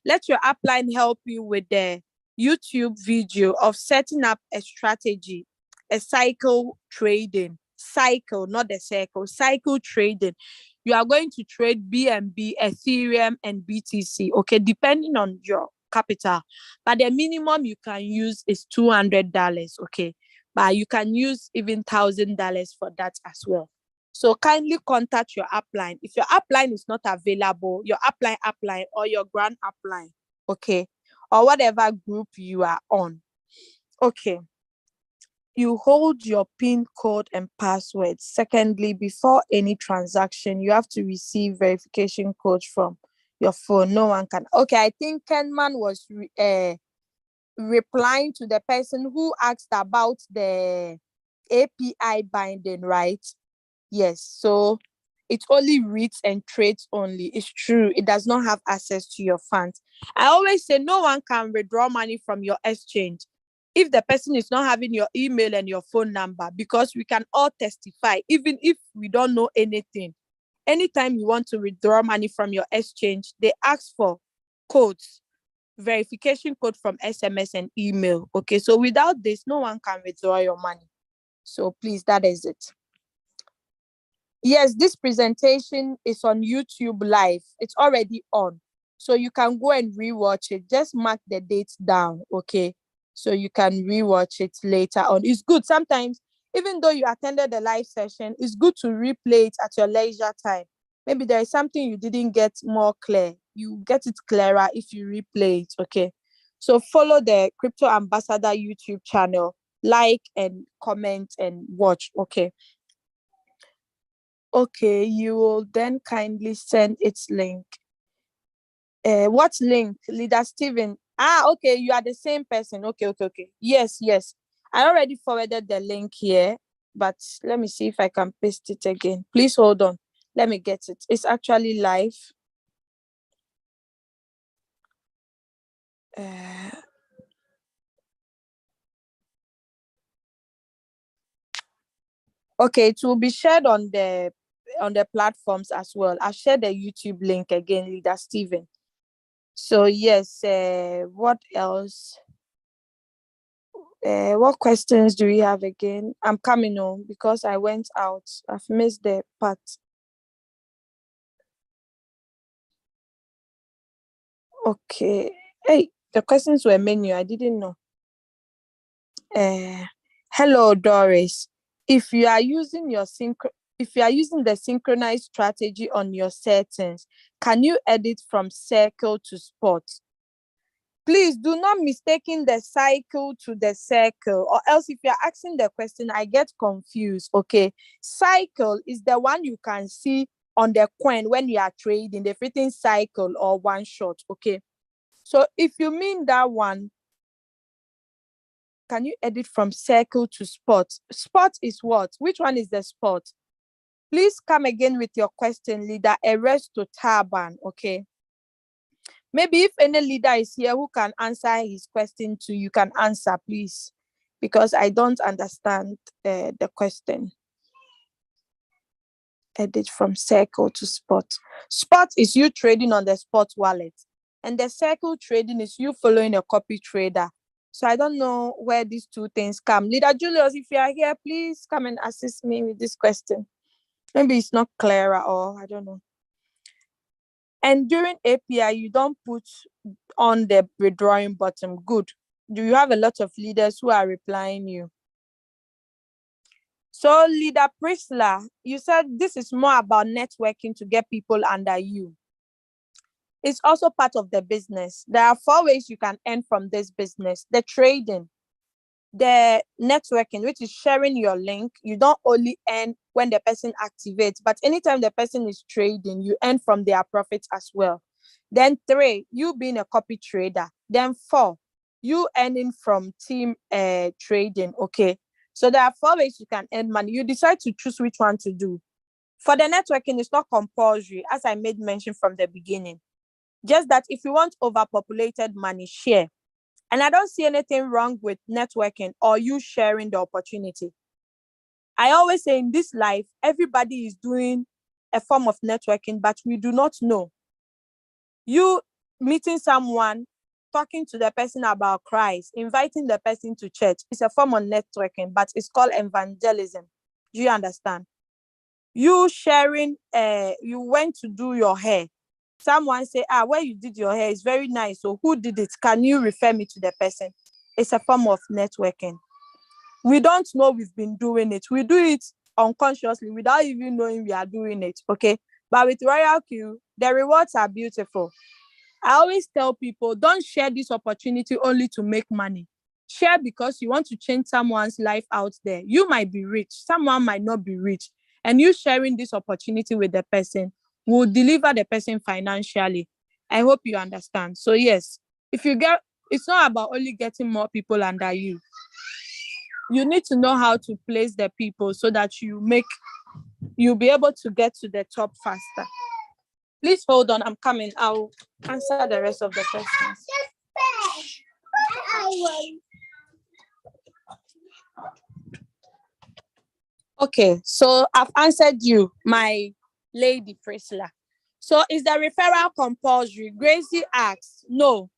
let your upline help you with the YouTube video of setting up a strategy, a cycle trading, cycle, not the circle, cycle trading. You are going to trade BNB, Ethereum, and BTC, okay, depending on your capital. But the minimum you can use is $200, okay? But you can use even $1,000 for that as well. So kindly contact your upline. If your upline is not available, your upline or your grand upline, okay, or whatever group you are on, okay. You hold your PIN code and password. Secondly, before any transaction, you have to receive verification code from your phone. No one can. Okay, I think Kenman was replying to the person who asked about the API binding, right? Yes. So it only reads and trades only. It's true. It does not have access to your funds. I always say no one can withdraw money from your exchange if the person is not having your email and your phone number, because we can all testify, even if we don't know anything. Anytime you want to withdraw money from your exchange, they ask for codes, verification code from SMS and email. Okay, so without this, no one can withdraw your money. So please, that is it. Yes, this presentation is on YouTube Live. It's already on. So you can go and rewatch it. Just mark the dates down, okay? So you can rewatch it later on. It's good. Sometimes, even though you attended the live session, it's good to replay it at your leisure time. Maybe there is something you didn't get more clear. You get it clearer if you replay it, okay? So follow the Crypto Ambassador YouTube channel, like and comment and watch, okay? Okay, you will then kindly send its link. What link? Leader Steven. Okay, you are the same person. Okay. Yes. I already forwarded the link here, but let me see if I can paste it again. Please hold on. Let me get it. It's actually live. Okay, it will be shared on the platforms as well. I'll share the YouTube link again, Leader Steven. So yes, what else? What questions do we have again? I'm coming home because I went out. I've missed the part. Okay. Hey, the questions were many. I didn't know. Hello, Doris. If you are using the synchronized strategy on your settings, can you edit from circle to spot? Please do not mistaking the cycle to the circle, or else if you're asking the question, I get confused. Okay. Cycle is the one you can see on the coin when you are trading, the fitting cycle or one shot. Okay. So if you mean that one, can you edit from circle to spot? Spot is what? Which one is the spot? Please come again with your question, leader. Arrest to Taban. Okay. Maybe if any leader is here who can answer his question too, you can answer, please, because I don't understand the question. Edit from circle to spot. Spot is you trading on the spot wallet, and the circle trading is you following a copy trader. So I don't know where these two things come. Leader Julius, if you are here, please come and assist me with this question. Maybe it's not clearer, or I don't know. And during API, you don't put on the withdrawing button. Good. Do you have a lot of leaders who are replying you? So, Leader Priscilla, you said this is more about networking to get people under you. It's also part of the business. There are 4 ways you can earn from this business: the trading, the networking, which is sharing your link. You don't only earn when the person activates, but anytime the person is trading, you earn from their profits as well. Then 3, you being a copy trader. Then 4, you earning from team trading. Okay. So there are 4 ways you can earn money. You decide to choose which one to do. For the networking, it's not compulsory, as I made mention from the beginning. Just that if you want overpopulated money, share. And I don't see anything wrong with networking or you sharing the opportunity. I always say in this life, everybody is doing a form of networking, but we do not know. You meeting someone, talking to the person about Christ, inviting the person to church, is a form of networking, but it's called evangelism. Do you understand? You sharing, you went to do your hair. Someone say, where you did your hair is very nice. So who did it? Can you refer me to the person? It's a form of networking. We don't know we've been doing it. We do it unconsciously without even knowing we are doing it. Okay. But with Royalq, the rewards are beautiful. I always tell people, don't share this opportunity only to make money. Share because you want to change someone's life out there. You might be rich. Someone might not be rich. And you sharing this opportunity with the person will deliver the person financially. I hope you understand. So yes, if you get, it's not about only getting more people under you. You need to know how to place the people so that you'll be able to get to the top faster. Please hold on, I'm coming. I'll answer the rest of the questions. Okay, so I've answered you, my lady Priscilla. So is the referral compulsory? Gracie asks, no.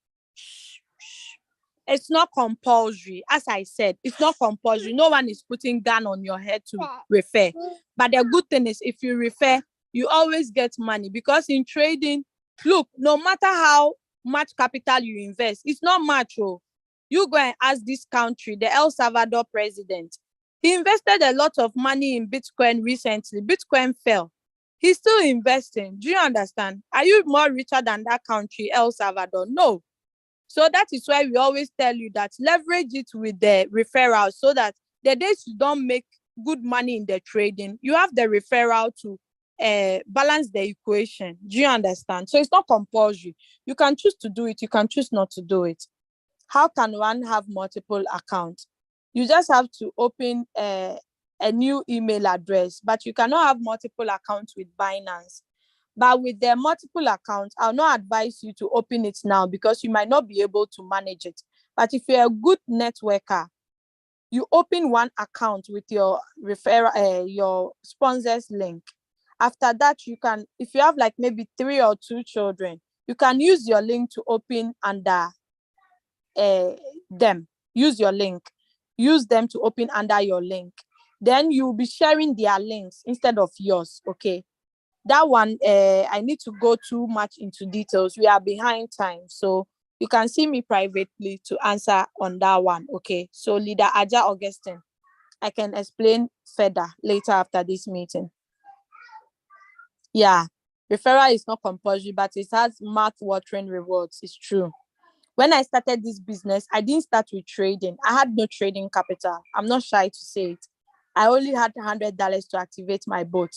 It's not compulsory. As I said, it's not compulsory. No one is putting gun on your head to refer. But the good thing is, if you refer, you always get money, because in trading, look, no matter how much capital you invest, it's not much. Oh, you go and ask this country, the El Salvador president. He invested a lot of money in Bitcoin recently. Bitcoin fell. He's still investing. Do you understand? Are you more richer than that country, El Salvador? No. So that is why we always tell you that leverage it with the referral, so that the days you don't make good money in the trading, you have the referral to balance the equation. Do you understand? So it's not compulsory. You can choose to do it. You can choose not to do it. How can one have multiple accounts? You just have to open a new email address, but you cannot have multiple accounts with Binance. But with the multiple accounts, I'll not advise you to open it now, because you might not be able to manage it. But if you're a good networker, you open one account with your your sponsor's link. After that, you can, if you have like maybe 3 or 2 children, you can use your link to open under them. Use your link. Use them to open under your link. Then you'll be sharing their links instead of yours. Okay. That one, I need to go too much into details. We are behind time. So you can see me privately to answer on that one. Okay. So Leader Aja Augustine, I can explain further later after this meeting. Yeah. Referral is not compulsory, but it has mouth-watering rewards. It's true. When I started this business, I didn't start with trading. I had no trading capital. I'm not shy to say it. I only had $100 to activate my boat.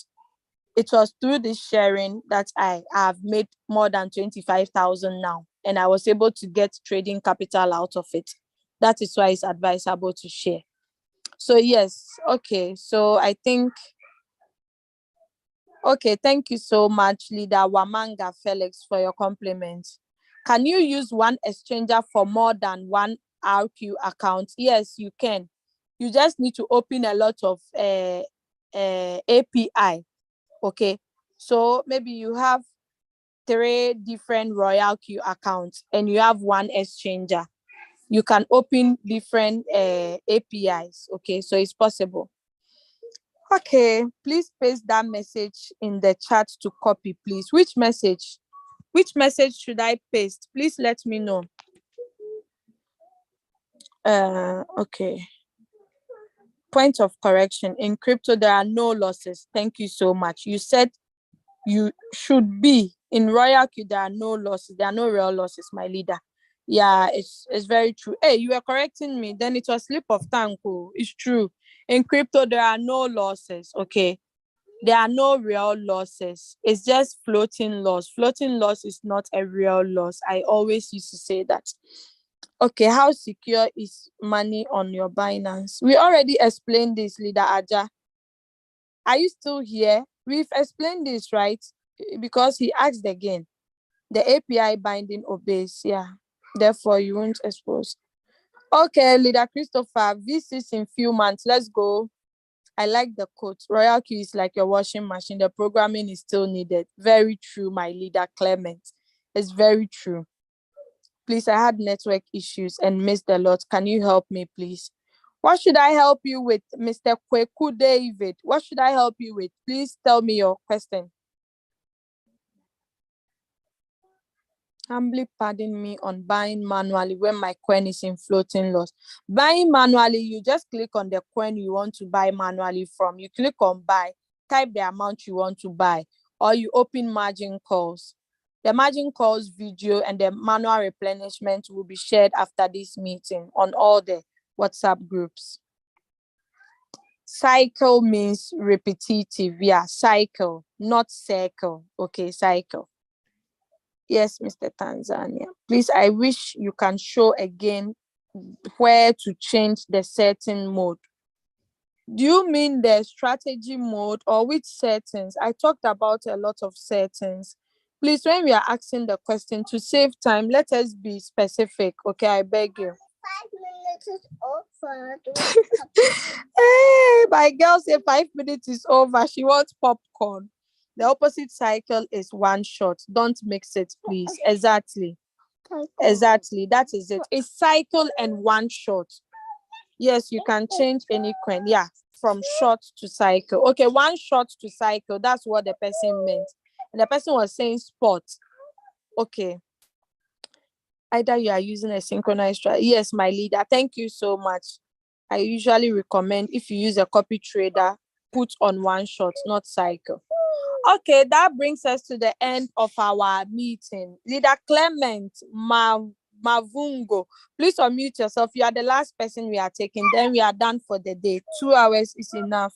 It was through this sharing that I have made more than 25,000 now, and I was able to get trading capital out of it. That is why it's advisable to share. So yes, okay. So I think, okay, thank you so much, Leader Wamanga Felix, for your compliments. Can you use one exchanger for more than one RQ account? Yes, you can. You just need to open a lot of API. Okay, so maybe you have 3 different Royalq accounts and you have one exchanger. You can open different APIs. Okay, so it's possible. Okay, please paste that message in the chat to copy, please. Which message? Which message should I paste? Please let me know. Okay. Point of correction. In crypto, there are no losses. Thank you so much. You said you should be. In Royalq, there are no losses. There are no real losses, my leader. Yeah, it's very true. Hey, you were correcting me. Then it was slip of tongue. Oh. It's true. In crypto, there are no losses. Okay. There are no real losses. It's just floating loss. Floating loss is not a real loss. I always used to say that. Okay, how secure is money on your Binance? We already explained this, Leader Aja. Are you still here? We've explained this, right? Because he asked again. The API binding obeys, yeah. Therefore, you won't expose. Okay, Leader Christopher, this is in few months. Let's go. I like the quote. Royalq is like your washing machine. The programming is still needed. Very true, my leader, Clement. It's very true. Please, I had network issues and missed a lot. Can you help me, please? What should I help you with, Mr. Kweku David? What should I help you with? Please tell me your question. Humbly pardon me on buying manually when my coin is in floating loss. Buying manually, you just click on the coin you want to buy manually from. You click on buy, type the amount you want to buy, or you open margin calls. The margin calls video and the manual replenishment will be shared after this meeting on all the WhatsApp groups. Cycle means repetitive. Yeah, cycle, not circle. Okay, cycle. Yes, Mr. Tanzania. Please, I wish you can show again where to change the setting mode. Do you mean the strategy mode or which settings? I talked about a lot of settings. Please, when we are asking the question, to save time, let us be specific. Okay, I beg you. 5 minutes is over. Hey, my girl said 5 minutes is over. She wants popcorn. The opposite cycle is one shot. Don't mix it, please. Exactly. Exactly. That is it. It's cycle and one shot. Yes, you can change any coin. Yeah, from short to cycle. Okay, one shot to cycle. That's what the person meant. And the person was saying spot. Okay. Either you are using a synchronized strategy. Yes, my leader. Thank you so much. I usually recommend if you use a copy trader, put on one shot, not cycle. Okay, that brings us to the end of our meeting. Leader Clement Mavungo, please unmute yourself. You are the last person we are taking. Then we are done for the day. 2 hours is enough.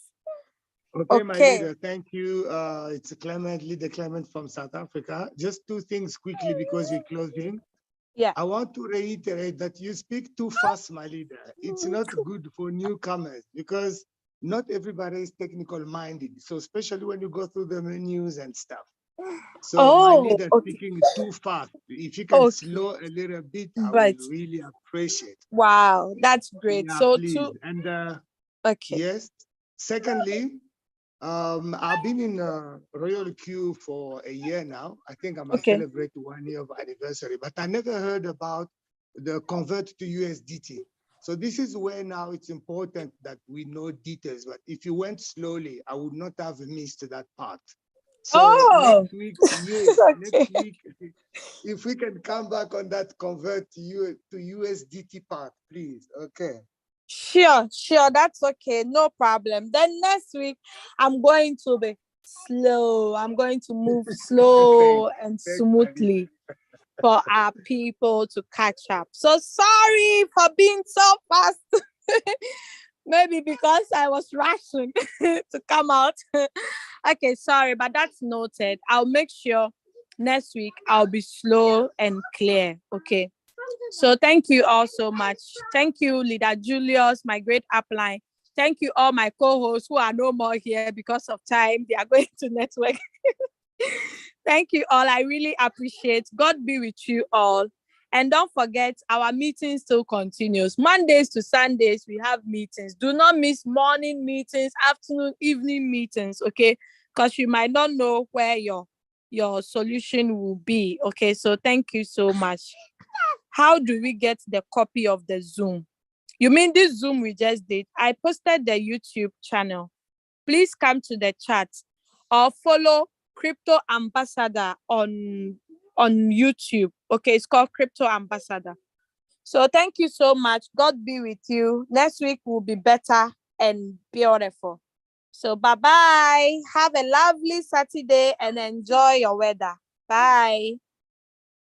Okay, my leader, thank you. It's Clement, Leader Clement from South Africa. Just 2 things quickly because we're closing. Yeah. I want to reiterate that you speak too fast, my leader. It's not good for newcomers because not everybody is technical minded. So especially when you go through the menus and stuff. So my leader speaking too fast. If you can slow a little bit, I would really appreciate. Wow, that's great. Yeah, so please. And yes. Secondly, I've been in Royalq for a year now. I think I must celebrate 1 year of anniversary, but I never heard about the convert to USDT. So this is where now it's important that we know details. But if you went slowly, I would not have missed that part. So next week, yes, next week, if we can come back on that convert to USDT part, please. Okay. Sure, that's okay, no problem. Then next week I'm going to be slow. I'm going to move slow and smoothly. for our people to catch up. So sorry for being so fast. Maybe because I was rushing to come out. Okay, sorry, but that's noted. I'll make sure next week I'll be slow and clear. Okay. So thank you all so much. Thank you, Leader Julius, my great upline. Thank you all my co-hosts who are no more here because of time. They are going to network. Thank you all. I really appreciate. God be with you all. And don't forget, our meeting still continues. Mondays to Sundays, we have meetings. Do not miss morning meetings, afternoon, evening meetings, okay? Because you might not know where your solution will be, okay? So thank you so much. How do we get the copy of the Zoom? You mean this Zoom we just did? I posted the YouTube channel. Please come to the chat or follow Crypto Ambassador on YouTube. Okay, it's called Crypto Ambassador. So thank you so much. God be with you. Next week will be better and beautiful. So bye-bye. Have a lovely Saturday and enjoy your weather. Bye.